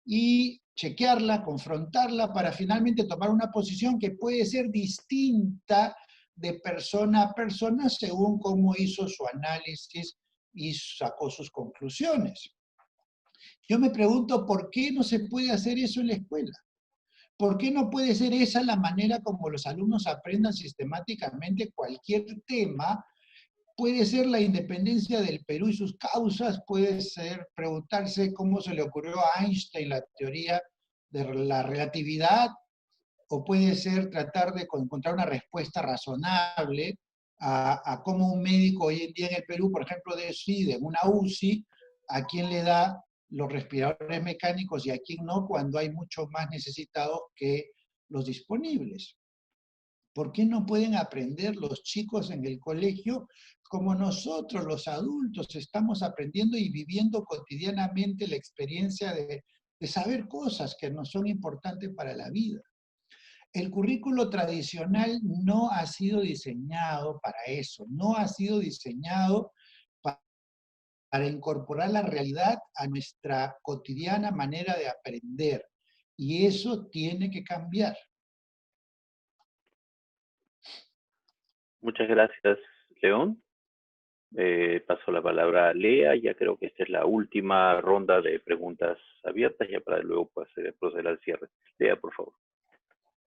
Speaker 3: y chequearla, confrontarla para finalmente tomar una posición que puede ser distinta de persona a persona según cómo hizo su análisis y sacó sus conclusiones. Yo me pregunto, ¿por qué no se puede hacer eso en la escuela? ¿Por qué no puede ser esa la manera como los alumnos aprendan sistemáticamente cualquier tema? Puede ser la independencia del Perú y sus causas, puede ser preguntarse cómo se le ocurrió a Einstein la teoría de la relatividad, o puede ser tratar de encontrar una respuesta razonable a cómo un médico hoy en día en el Perú, por ejemplo, decide en una UCI a quién le da los respiradores mecánicos y a quién no, cuando hay mucho más necesitados que los disponibles. ¿Por qué no pueden aprender los chicos en el colegio como nosotros, los adultos, estamos aprendiendo y viviendo cotidianamente la experiencia de saber cosas que nos son importantes para la vida? El currículo tradicional no ha sido diseñado para eso, no ha sido diseñado para incorporar la realidad a nuestra cotidiana manera de aprender. Y eso tiene que cambiar.
Speaker 1: Muchas gracias, León. Paso la palabra a Lea. Ya creo que esta es la última ronda de preguntas abiertas, ya para luego proceder al cierre. Lea, por favor.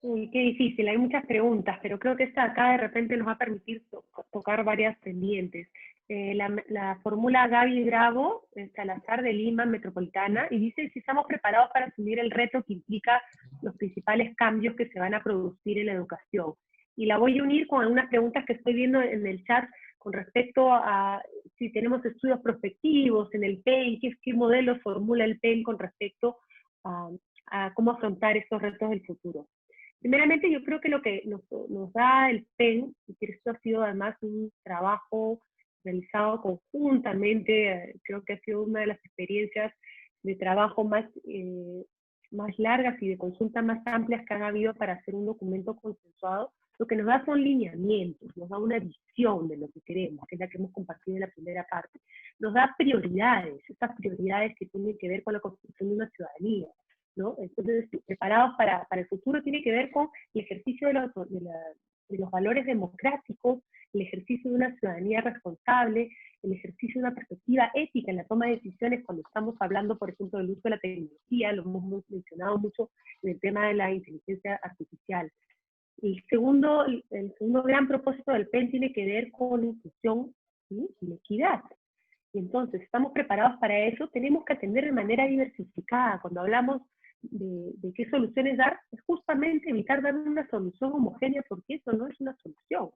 Speaker 2: Uy, qué difícil, hay muchas preguntas, pero creo que esta acá de repente nos va a permitir tocar varias pendientes. La fórmula Gaby Bravo, Salazar de Lima Metropolitana, y dice si estamos preparados para asumir el reto que implica los principales cambios que se van a producir en la educación. Y la voy a unir con algunas preguntas que estoy viendo en el chat con respecto a si tenemos estudios prospectivos en el PEN, qué modelo formula el PEN con respecto a cómo afrontar estos retos del futuro. Primeramente, yo creo que lo que nos da el PEN, y que esto ha sido además un trabajo realizado conjuntamente, creo que ha sido una de las experiencias de trabajo más largas y de consulta más amplias que han habido para hacer un documento consensuado. Lo que nos da son lineamientos, nos da una visión de lo que queremos, que es la que hemos compartido en la primera parte. Nos da prioridades, estas prioridades que tienen que ver con la construcción de una ciudadanía, ¿no? Entonces, preparados para el futuro tiene que ver con el ejercicio de los valores democráticos, el ejercicio de una ciudadanía responsable, el ejercicio de una perspectiva ética en la toma de decisiones cuando estamos hablando, por ejemplo, del uso de la tecnología, lo hemos mencionado mucho en el tema de la inteligencia artificial. El segundo gran propósito del PEN tiene que ver con la inclusión, ¿sí? Y la equidad. Y entonces, ¿estamos preparados para eso? Tenemos que atender de manera diversificada. Cuando hablamos de qué soluciones dar, es justamente evitar dar una solución homogénea, porque eso no es una solución.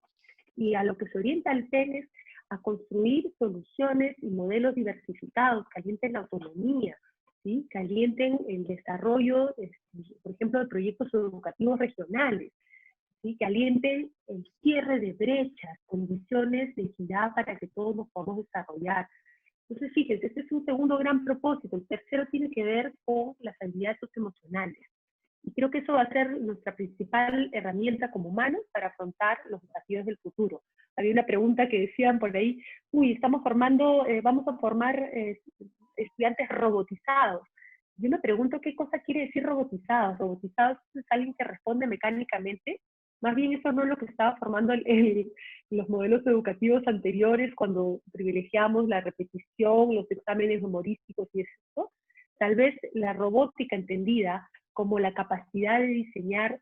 Speaker 2: Y a lo que se orienta el PEN es a construir soluciones y modelos diversificados que alienten la autonomía, ¿sí? Que alienten el desarrollo, por ejemplo, de proyectos educativos regionales, ¿sí? Que alienten el cierre de brechas, condiciones de equidad para que todos nos podamos desarrollar. Entonces, fíjense, este es un segundo gran propósito. El tercero tiene que ver con las habilidades socioemocionales. Y creo que eso va a ser nuestra principal herramienta como humanos para afrontar los desafíos del futuro. Había una pregunta que decían por ahí, estamos vamos a formar estudiantes robotizados. Yo me pregunto qué cosa quiere decir robotizados. Robotizados es alguien que responde mecánicamente. Más bien eso no es lo que estaba formando los modelos educativos anteriores cuando privilegiamos la repetición, los exámenes humorísticos y eso. Tal vez la robótica entendida como la capacidad de diseñar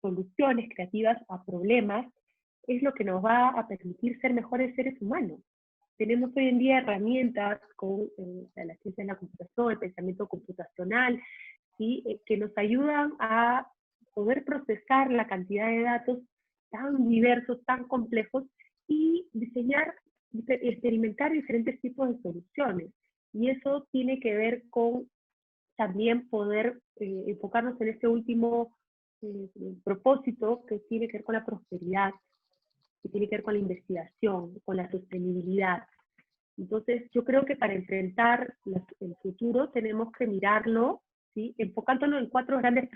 Speaker 2: soluciones creativas a problemas es lo que nos va a permitir ser mejores seres humanos. Tenemos hoy en día herramientas con la ciencia de la computación, el pensamiento computacional, ¿sí? Que nos ayudan a poder procesar la cantidad de datos tan diversos, tan complejos, y diseñar, experimentar diferentes tipos de soluciones. Y eso tiene que ver con también poder enfocarnos en este último propósito, que tiene que ver con la prosperidad, que tiene que ver con la investigación, con la sostenibilidad. Entonces, yo creo que para enfrentar el futuro tenemos que mirarlo, ¿sí?, enfocándonos en 4 grandes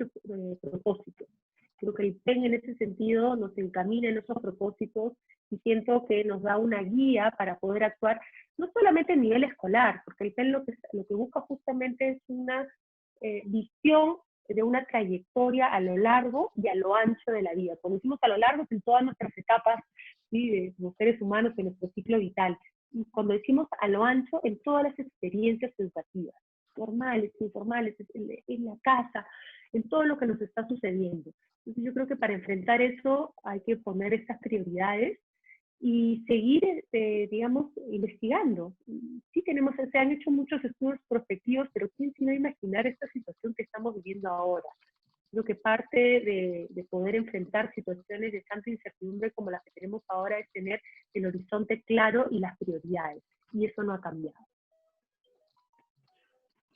Speaker 2: propósitos. Creo que el PEN en ese sentido nos encamina en esos propósitos y siento que nos da una guía para poder actuar, no solamente a nivel escolar, porque el PEN lo que busca justamente es una visión de una trayectoria a lo largo y a lo ancho de la vida. Cuando decimos a lo largo, es en todas nuestras etapas, ¿sí?, de los seres humanos, en nuestro ciclo vital. Y cuando decimos a lo ancho, en todas las experiencias educativas, formales, informales, en la casa, en todo lo que nos está sucediendo. Entonces yo creo que para enfrentar eso hay que poner estas prioridades y seguir, digamos, investigando. Sí se han hecho muchos estudios prospectivos, pero ¿quién se iba a imaginar esta situación que estamos viviendo ahora? Creo que parte de poder enfrentar situaciones de tanta incertidumbre como las que tenemos ahora es tener el horizonte claro y las prioridades, y eso no ha cambiado.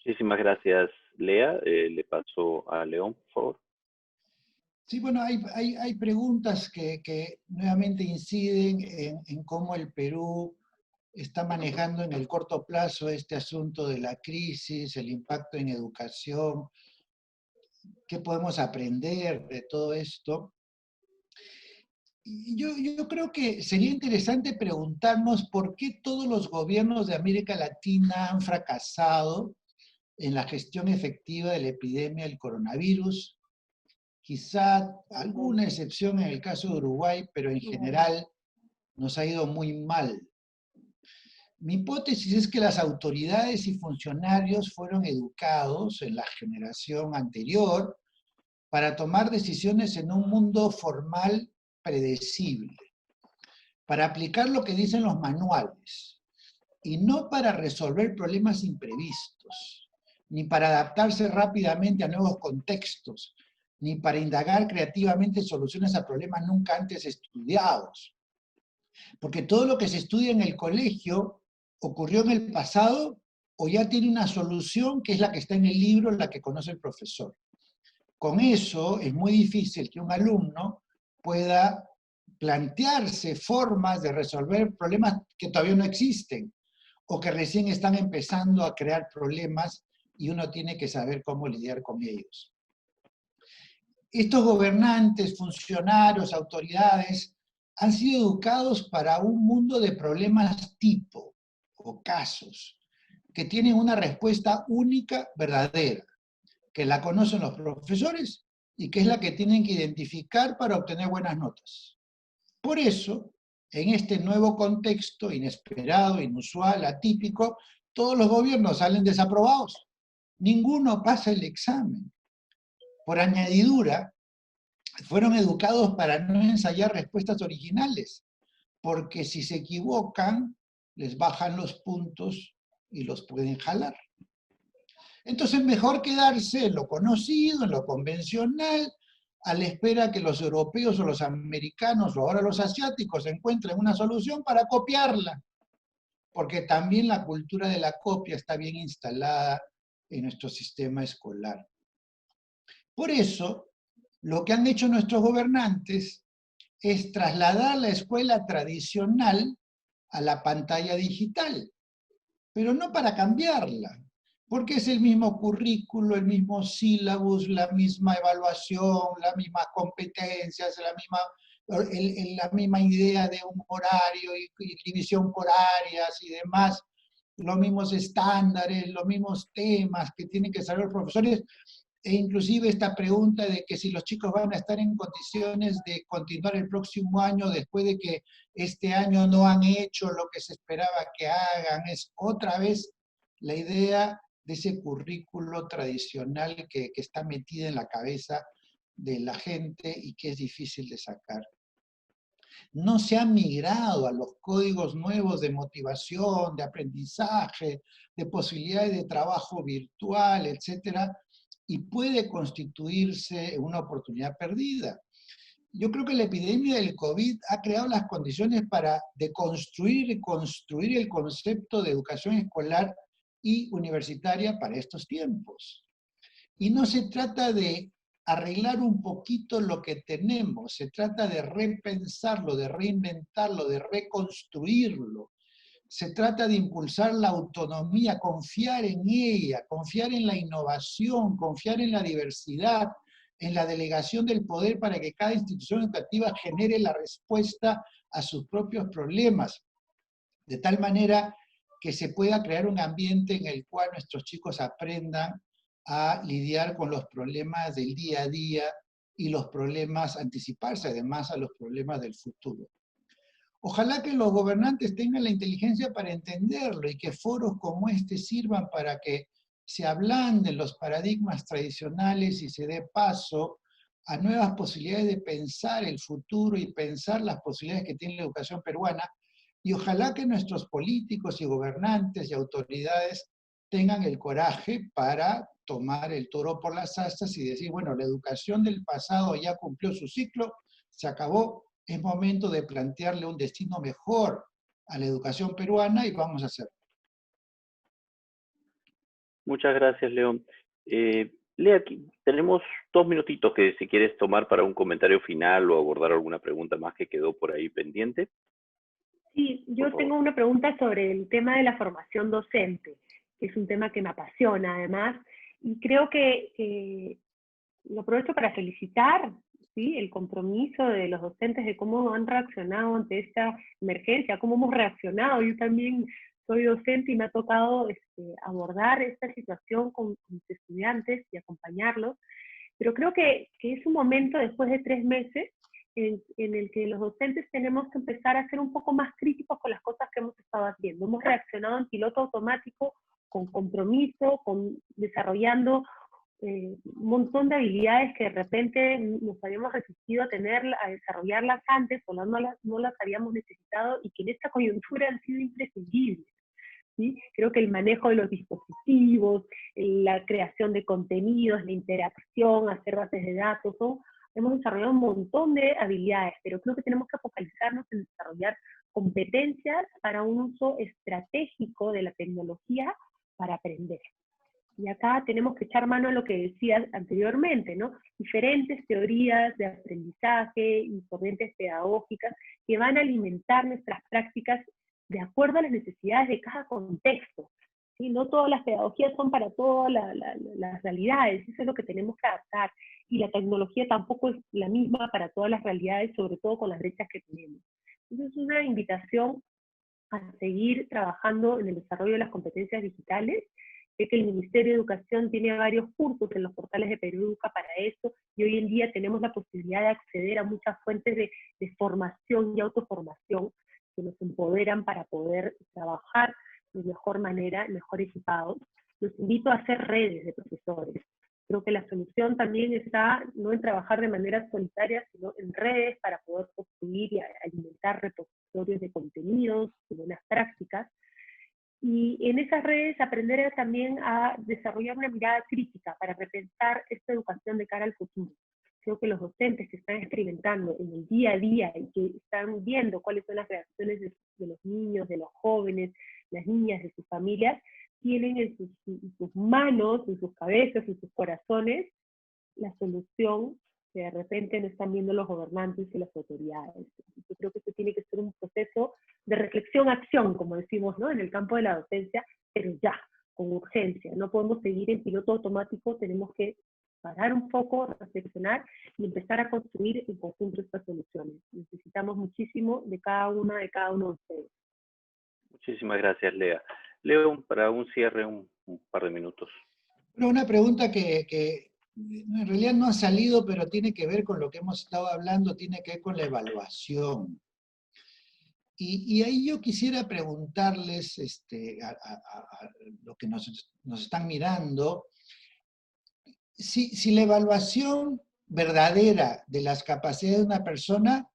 Speaker 1: Muchísimas gracias, Lea. Le paso a León, por favor.
Speaker 3: Sí, bueno, hay preguntas que nuevamente inciden en cómo el Perú está manejando en el corto plazo este asunto de la crisis, el impacto en educación, qué podemos aprender de todo esto. Y yo creo que sería interesante preguntarnos por qué todos los gobiernos de América Latina han fracasado en la gestión efectiva de la epidemia del coronavirus. Quizá alguna excepción en el caso de Uruguay, pero en general nos ha ido muy mal. Mi hipótesis es que las autoridades y funcionarios fueron educados en la generación anterior para tomar decisiones en un mundo formal predecible, para aplicar lo que dicen los manuales, y no para resolver problemas imprevistos, ni para adaptarse rápidamente a nuevos contextos, ni para indagar creativamente soluciones a problemas nunca antes estudiados. Porque todo lo que se estudia en el colegio ocurrió en el pasado o ya tiene una solución que es la que está en el libro, la que conoce el profesor. Con eso es muy difícil que un alumno pueda plantearse formas de resolver problemas que todavía no existen o que recién están empezando a crear problemas y uno tiene que saber cómo lidiar con ellos. Estos gobernantes, funcionarios, autoridades han sido educados para un mundo de problemas tipo o casos que tienen una respuesta única, verdadera, que la conocen los profesores y que es la que tienen que identificar para obtener buenas notas. Por eso, en este nuevo contexto inesperado, inusual, atípico, todos los gobiernos salen desaprobados. Ninguno pasa el examen. Por añadidura, fueron educados para no ensayar respuestas originales, porque si se equivocan, les bajan los puntos y los pueden jalar. Entonces, mejor quedarse en lo conocido, en lo convencional, a la espera que los europeos o los americanos o ahora los asiáticos encuentren una solución para copiarla, porque también la cultura de la copia está bien instalada en nuestro sistema escolar. Por eso, lo que han hecho nuestros gobernantes es trasladar la escuela tradicional a la pantalla digital, pero no para cambiarla, porque es el mismo currículo, el mismo sílabus, la misma evaluación, las mismas competencias, la misma idea de un horario y división por áreas y demás, los mismos estándares, los mismos temas que tienen que saber los profesores, e inclusive esta pregunta de que si los chicos van a estar en condiciones de continuar el próximo año después de que este año no han hecho lo que se esperaba que hagan, es otra vez la idea de ese currículo tradicional que está metida en la cabeza de la gente y que es difícil de sacar. No se ha migrado a los códigos nuevos de motivación, de aprendizaje, de posibilidades de trabajo virtual, etcétera, y puede constituirse una oportunidad perdida. Yo creo que la epidemia del COVID ha creado las condiciones para deconstruir y construir el concepto de educación escolar y universitaria para estos tiempos. Y no se trata de arreglar un poquito lo que tenemos, se trata de repensarlo, de reinventarlo, de reconstruirlo. Se trata de impulsar la autonomía, confiar en ella, confiar en la innovación, confiar en la diversidad, en la delegación del poder para que cada institución educativa genere la respuesta a sus propios problemas, de tal manera que se pueda crear un ambiente en el cual nuestros chicos aprendan a lidiar con los problemas del día a día y los problemas, anticiparse además a los problemas del futuro. Ojalá que los gobernantes tengan la inteligencia para entenderlo y que foros como este sirvan para que se ablanden los paradigmas tradicionales y se dé paso a nuevas posibilidades de pensar el futuro y pensar las posibilidades que tiene la educación peruana. Y ojalá que nuestros políticos y gobernantes y autoridades tengan el coraje para tomar el toro por las astas y decir, bueno, la educación del pasado ya cumplió su ciclo, se acabó, es momento de plantearle un destino mejor a la educación peruana y vamos a hacerlo.
Speaker 1: Muchas gracias, León. Lea, aquí tenemos 2 minutitos que si quieres tomar para un comentario final o abordar alguna pregunta más que quedó por ahí pendiente.
Speaker 2: Sí, yo tengo una pregunta sobre el tema de la formación docente, que es un tema que me apasiona además, y creo que lo aprovecho para felicitar, ¿sí?, el compromiso de los docentes de cómo han reaccionado ante esta emergencia, cómo hemos reaccionado. Yo también soy docente y me ha tocado abordar esta situación con mis estudiantes y acompañarlos, pero creo que es un momento después de 3 meses en el que los docentes tenemos que empezar a ser un poco más críticos con las cosas que hemos estado haciendo. Hemos reaccionado en piloto automático, con compromiso, desarrollando un montón de habilidades que de repente nos habíamos resistido a desarrollarlas antes o no las habíamos necesitado y que en esta coyuntura han sido imprescindibles, ¿sí? Creo que el manejo de los dispositivos, la creación de contenidos, la interacción, hacer bases de datos, hemos desarrollado un montón de habilidades, pero creo que tenemos que focalizarnos en desarrollar competencias para un uso estratégico de la tecnología para aprender. Y acá tenemos que echar mano a lo que decías anteriormente, ¿no? Diferentes teorías de aprendizaje y corrientes pedagógicas que van a alimentar nuestras prácticas de acuerdo a las necesidades de cada contexto, ¿sí? No todas las pedagogías son para todas las realidades, eso es lo que tenemos que adaptar. Y la tecnología tampoco es la misma para todas las realidades, sobre todo con las brechas que tenemos. Entonces es una invitación a seguir trabajando en el desarrollo de las competencias digitales. Sé que el Ministerio de Educación tiene varios cursos en los portales de Perú Educa para eso, y hoy en día tenemos la posibilidad de acceder a muchas fuentes de formación y autoformación que nos empoderan para poder trabajar de mejor manera, mejor equipados. Los invito a hacer redes de profesores. Creo que la solución también está no en trabajar de manera solitaria, sino en redes para poder construir y alimentar repositorios de contenidos, de buenas prácticas. Y en esas redes aprender también a desarrollar una mirada crítica para repensar esta educación de cara al futuro. Creo que los docentes que están experimentando en el día a día y que están viendo cuáles son las reacciones de los niños, de los jóvenes, las niñas, de sus familias, tienen en sus manos, en sus cabezas, en sus corazones, la solución que de repente no están viendo los gobernantes y las autoridades. Yo creo que esto tiene que ser un proceso de reflexión-acción, como decimos, ¿no?, en el campo de la docencia, pero ya, con urgencia. No podemos seguir en piloto automático, tenemos que parar un poco, reflexionar y empezar a construir en conjunto estas soluciones. Necesitamos muchísimo de cada uno de ustedes.
Speaker 1: Muchísimas gracias, Lea. Leo, para un cierre, un par de minutos.
Speaker 3: Bueno, una pregunta que en realidad no ha salido, pero tiene que ver con lo que hemos estado hablando, tiene que ver con la evaluación. Y ahí yo quisiera preguntarles a lo que nos están mirando, si la evaluación verdadera de las capacidades de una persona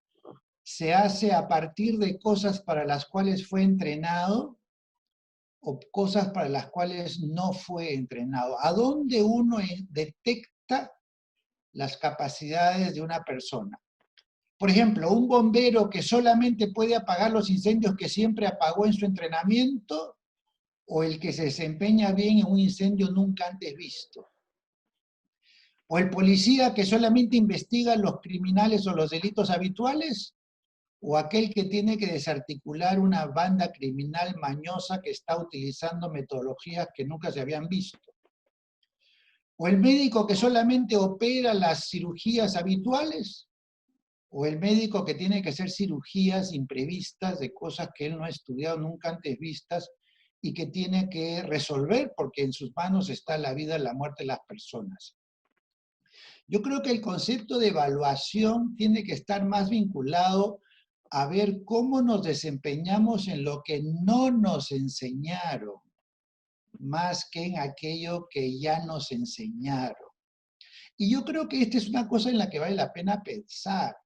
Speaker 3: se hace a partir de cosas para las cuales fue entrenado, o cosas para las cuales no fue entrenado. ¿A dónde uno detecta las capacidades de una persona? Por ejemplo, un bombero que solamente puede apagar los incendios que siempre apagó en su entrenamiento, o el que se desempeña bien en un incendio nunca antes visto. O el policía que solamente investiga los criminales o los delitos habituales, o aquel que tiene que desarticular una banda criminal mañosa que está utilizando metodologías que nunca se habían visto. O el médico que solamente opera las cirugías habituales, o el médico que tiene que hacer cirugías imprevistas de cosas que él no ha estudiado nunca antes vistas y que tiene que resolver porque en sus manos está la vida y la muerte de las personas. Yo creo que el concepto de evaluación tiene que estar más vinculado a ver cómo nos desempeñamos en lo que no nos enseñaron, más que en aquello que ya nos enseñaron. Y yo creo que esta es una cosa en la que vale la pena pensar.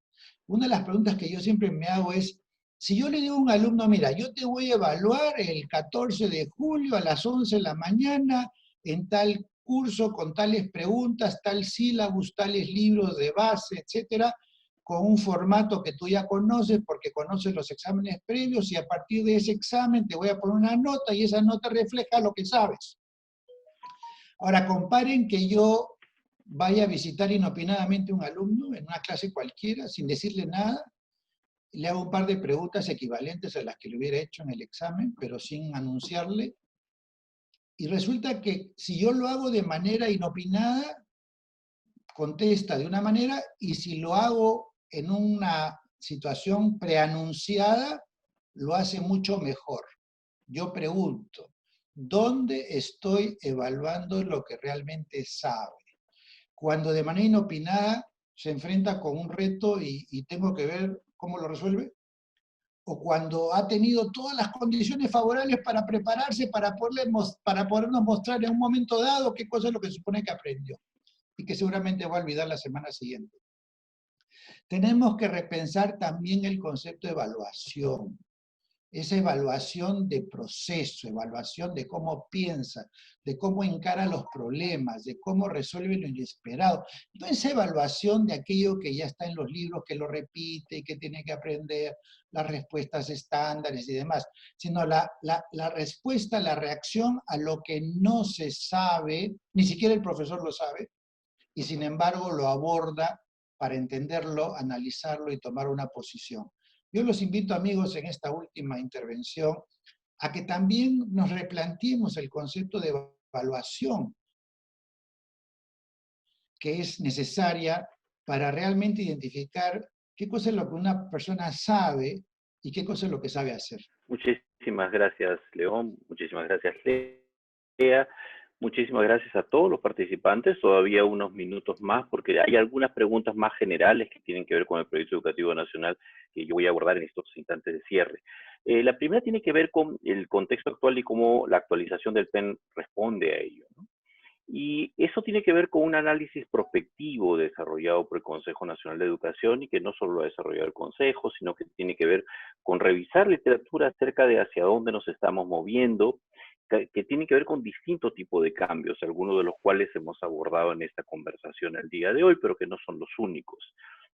Speaker 3: Una de las preguntas que yo siempre me hago es, si yo le digo a un alumno, mira, yo te voy a evaluar el 14 de julio a las 11 de la mañana en tal curso, con tales preguntas, tal sílabus, tales libros de base, etcétera, con un formato que tú ya conoces porque conoces los exámenes previos y a partir de ese examen te voy a poner una nota y esa nota refleja lo que sabes. Ahora, comparen que yo vaya a visitar inopinadamente a un alumno en una clase cualquiera, sin decirle nada, le hago un par de preguntas equivalentes a las que le hubiera hecho en el examen, pero sin anunciarle, y resulta que si yo lo hago de manera inopinada, contesta de una manera, y si lo hago en una situación preanunciada, lo hace mucho mejor. Yo pregunto, ¿dónde estoy evaluando lo que realmente sabe? Cuando de manera inopinada se enfrenta con un reto y tengo que ver cómo lo resuelve, o cuando ha tenido todas las condiciones favorables para prepararse, para podernos mostrar en un momento dado qué cosa es lo que supone que aprendió y que seguramente va a olvidar la semana siguiente. Tenemos que repensar también el concepto de evaluación. Esa evaluación de proceso, evaluación de cómo piensa, de cómo encara los problemas, de cómo resuelve lo inesperado. No esa evaluación de aquello que ya está en los libros, que lo repite y que tiene que aprender, las respuestas estándares y demás, sino la respuesta, la reacción a lo que no se sabe, ni siquiera el profesor lo sabe, y sin embargo lo aborda para entenderlo, analizarlo y tomar una posición. Yo los invito, amigos, en esta última intervención, a que también nos replanteemos el concepto de evaluación que es necesaria para realmente identificar qué cosa es lo que una persona sabe y qué cosa es lo que sabe hacer.
Speaker 1: Muchísimas gracias, León. Muchísimas gracias, Lea. Muchísimas gracias a todos los participantes. Todavía unos minutos más porque hay algunas preguntas más generales que tienen que ver con el Proyecto Educativo Nacional que yo voy a abordar en estos instantes de cierre. La primera tiene que ver con el contexto actual y cómo la actualización del PEN responde a ello, ¿no? Y eso tiene que ver con un análisis prospectivo desarrollado por el Consejo Nacional de Educación y que no solo lo ha desarrollado el Consejo, sino que tiene que ver con revisar literatura acerca de hacia dónde nos estamos moviendo, que tiene que ver con distintos tipos de cambios, algunos de los cuales hemos abordado en esta conversación el día de hoy, pero que no son los únicos.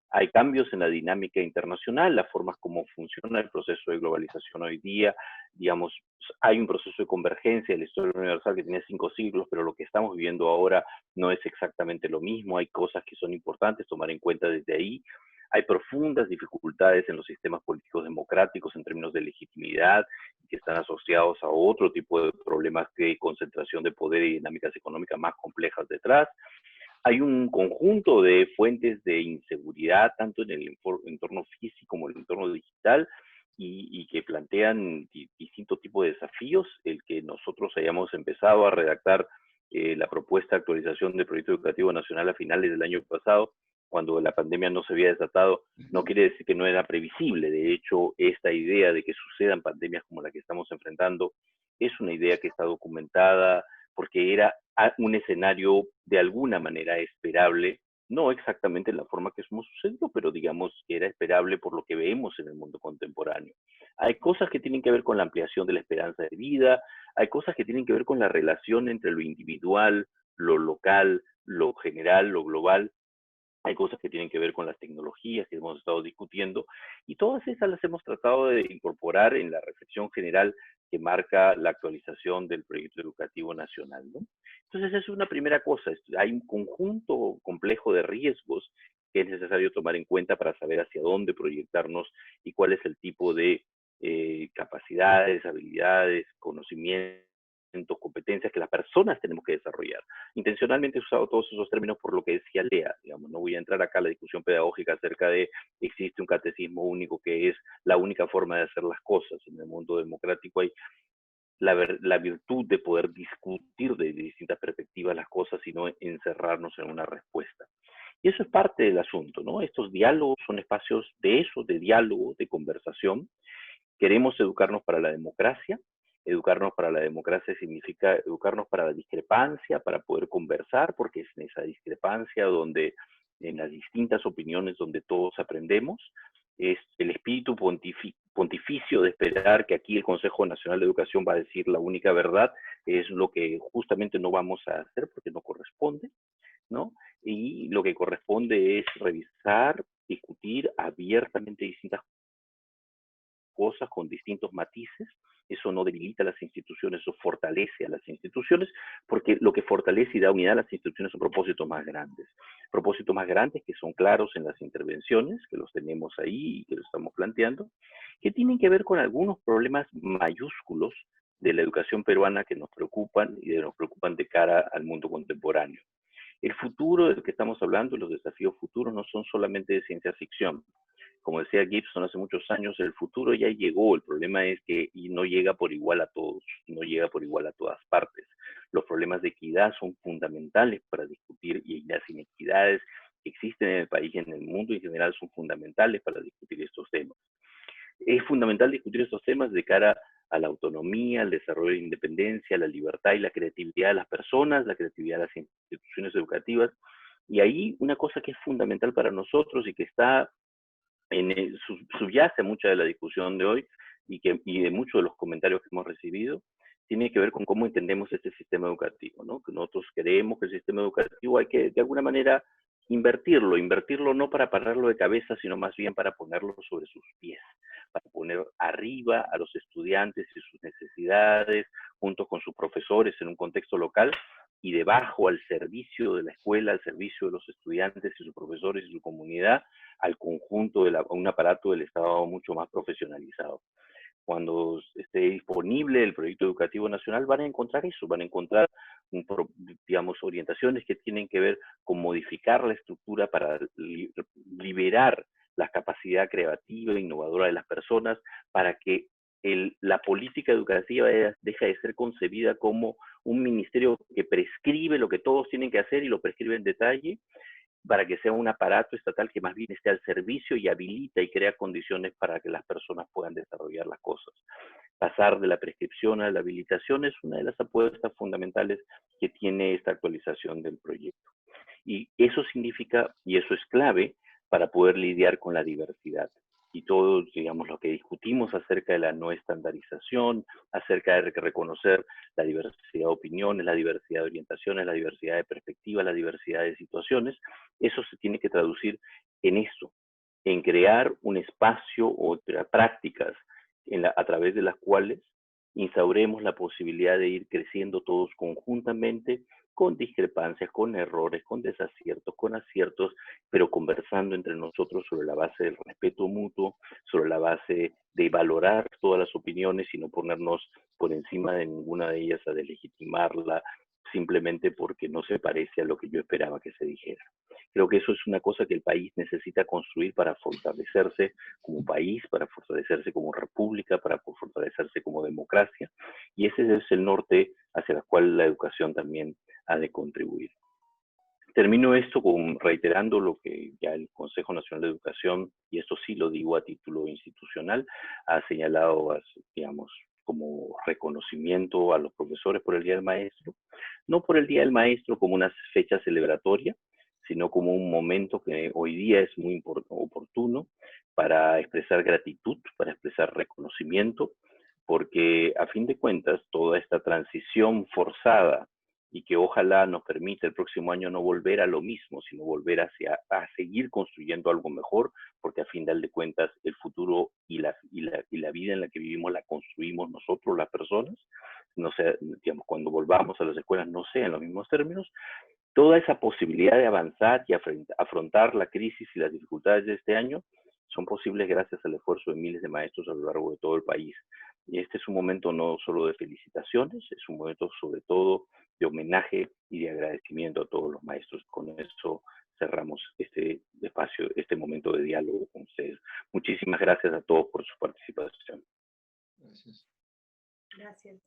Speaker 1: Hay cambios en la dinámica internacional, las formas como funciona el proceso de globalización hoy día, digamos, hay un proceso de convergencia de la historia universal que tiene 5 siglos, pero lo que estamos viviendo ahora no es exactamente lo mismo, hay cosas que son importantes tomar en cuenta desde ahí, hay profundas dificultades en los sistemas políticos democráticos en términos de legitimidad, que están asociados a otro tipo de problemas de concentración de poder y dinámicas económicas más complejas detrás. Hay un conjunto de fuentes de inseguridad, tanto en el entorno físico como en el entorno digital, y que plantean distintos tipos de desafíos. El que nosotros hayamos empezado a redactar la propuesta de actualización del Proyecto Educativo Nacional a finales del año pasado, cuando la pandemia no se había desatado, no quiere decir que no era previsible. De hecho, esta idea de que sucedan pandemias como la que estamos enfrentando es una idea que está documentada porque era un escenario de alguna manera esperable, no exactamente en la forma que hemos sucedido, pero digamos que era esperable por lo que vemos en el mundo contemporáneo. Hay cosas que tienen que ver con la ampliación de la esperanza de vida, hay cosas que tienen que ver con la relación entre lo individual, lo local, lo general, lo global. Hay cosas que tienen que ver con las tecnologías que hemos estado discutiendo y todas esas las hemos tratado de incorporar en la reflexión general que marca la actualización del proyecto educativo nacional, ¿no? Entonces, esa es una primera cosa. Hay un conjunto complejo de riesgos que es necesario tomar en cuenta para saber hacia dónde proyectarnos y cuál es el tipo de capacidades, habilidades, conocimientos, competencias que las personas tenemos que desarrollar. Intencionalmente he usado todos esos términos por lo que decía Lea, digamos, no voy a entrar acá a la discusión pedagógica acerca de existe un catecismo único que es la única forma de hacer las cosas. En el mundo democrático hay la virtud de poder discutir de distintas perspectivas las cosas y no encerrarnos en una respuesta. Y eso es parte del asunto, ¿no? Estos diálogos son espacios de eso, de diálogo, de conversación. Queremos educarnos para la democracia. Educarnos para la democracia significa educarnos para la discrepancia, para poder conversar, porque es en esa discrepancia donde, en las distintas opiniones, donde todos aprendemos. Es el espíritu pontificio de esperar que aquí el Consejo Nacional de Educación va a decir la única verdad, es lo que justamente no vamos a hacer porque no corresponde, ¿no? Y lo que corresponde es revisar, discutir abiertamente distintas cosas con distintos matices. Eso no debilita a las instituciones, eso fortalece a las instituciones, porque lo que fortalece y da unidad a las instituciones son propósitos más grandes que son claros en las intervenciones, que los tenemos ahí y que los estamos planteando, que tienen que ver con algunos problemas mayúsculos de la educación peruana que nos preocupan y nos preocupan de cara al mundo contemporáneo. El futuro del que estamos hablando, los desafíos futuros, no son solamente de ciencia ficción. Como decía Gibson hace muchos años, el futuro ya llegó. El problema es que no llega por igual a todos, no llega por igual a todas partes. Los problemas de equidad son fundamentales para discutir y las inequidades que existen en el país y en el mundo en general son fundamentales para discutir estos temas. Es fundamental discutir estos temas de cara a la autonomía, al desarrollo de la independencia, la libertad y la creatividad de las personas, la creatividad de las instituciones educativas. Y ahí una cosa que es fundamental para nosotros y que está subyace mucha de la discusión de hoy y de muchos de los comentarios que hemos recibido, tiene que ver con cómo entendemos este sistema educativo, ¿no? Que nosotros creemos que el sistema educativo hay que, de alguna manera, invertirlo no para pararlo de cabeza, sino más bien para ponerlo sobre sus pies, para poner arriba a los estudiantes y sus necesidades, junto con sus profesores en un contexto local, y debajo al servicio de la escuela, al servicio de los estudiantes y sus profesores y su comunidad, al conjunto de un aparato del Estado mucho más profesionalizado. Cuando esté disponible el proyecto educativo nacional van a encontrar eso, van a encontrar, digamos, orientaciones que tienen que ver con modificar la estructura para liberar la capacidad creativa e innovadora de las personas, para que la política educativa deja de ser concebida como un ministerio que prescribe lo que todos tienen que hacer y lo prescribe en detalle, para que sea un aparato estatal que más bien esté al servicio y habilita y crea condiciones para que las personas puedan desarrollar las cosas. Pasar de la prescripción a la habilitación es una de las apuestas fundamentales que tiene esta actualización del proyecto. Y eso significa, y eso es clave, para poder lidiar con la diversidad. Y todo, digamos, lo que discutimos acerca de la no estandarización, acerca de reconocer la diversidad de opiniones, la diversidad de orientaciones, la diversidad de perspectivas, la diversidad de situaciones, eso se tiene que traducir en eso, en crear un espacio o prácticas a través de las cuales instauremos la posibilidad de ir creciendo todos conjuntamente, con discrepancias, con errores, con desaciertos, con aciertos, pero conversando entre nosotros sobre la base del respeto mutuo, sobre la base de valorar todas las opiniones y no ponernos por encima de ninguna de ellas a deslegitimarla simplemente porque no se parece a lo que yo esperaba que se dijera. Creo que eso es una cosa que el país necesita construir para fortalecerse como país, para fortalecerse como república, para fortalecerse como democracia, y ese es el norte hacia el cual la educación también ha de contribuir. Termino esto reiterando lo que ya el Consejo Nacional de Educación, y esto sí lo digo a título institucional, ha señalado, digamos, como reconocimiento a los profesores por el Día del Maestro, no por el Día del Maestro como una fecha celebratoria, sino como un momento que hoy día es muy oportuno para expresar gratitud, para expresar reconocimiento, porque a fin de cuentas toda esta transición forzada y que ojalá nos permita el próximo año no volver a lo mismo, sino volver a seguir construyendo algo mejor, porque a final de cuentas el futuro y la vida en la que vivimos la construimos nosotros, las personas, no sé, digamos, cuando volvamos a las escuelas no sea en los mismos términos. Toda esa posibilidad de avanzar y afrontar la crisis y las dificultades de este año son posibles gracias al esfuerzo de miles de maestros a lo largo de todo el país. Y este es un momento no solo de felicitaciones, es un momento sobre todo de homenaje y de agradecimiento a todos los maestros. Con eso cerramos este espacio, este momento de diálogo con ustedes. Muchísimas gracias a todos por su participación.
Speaker 3: Gracias.
Speaker 2: Gracias.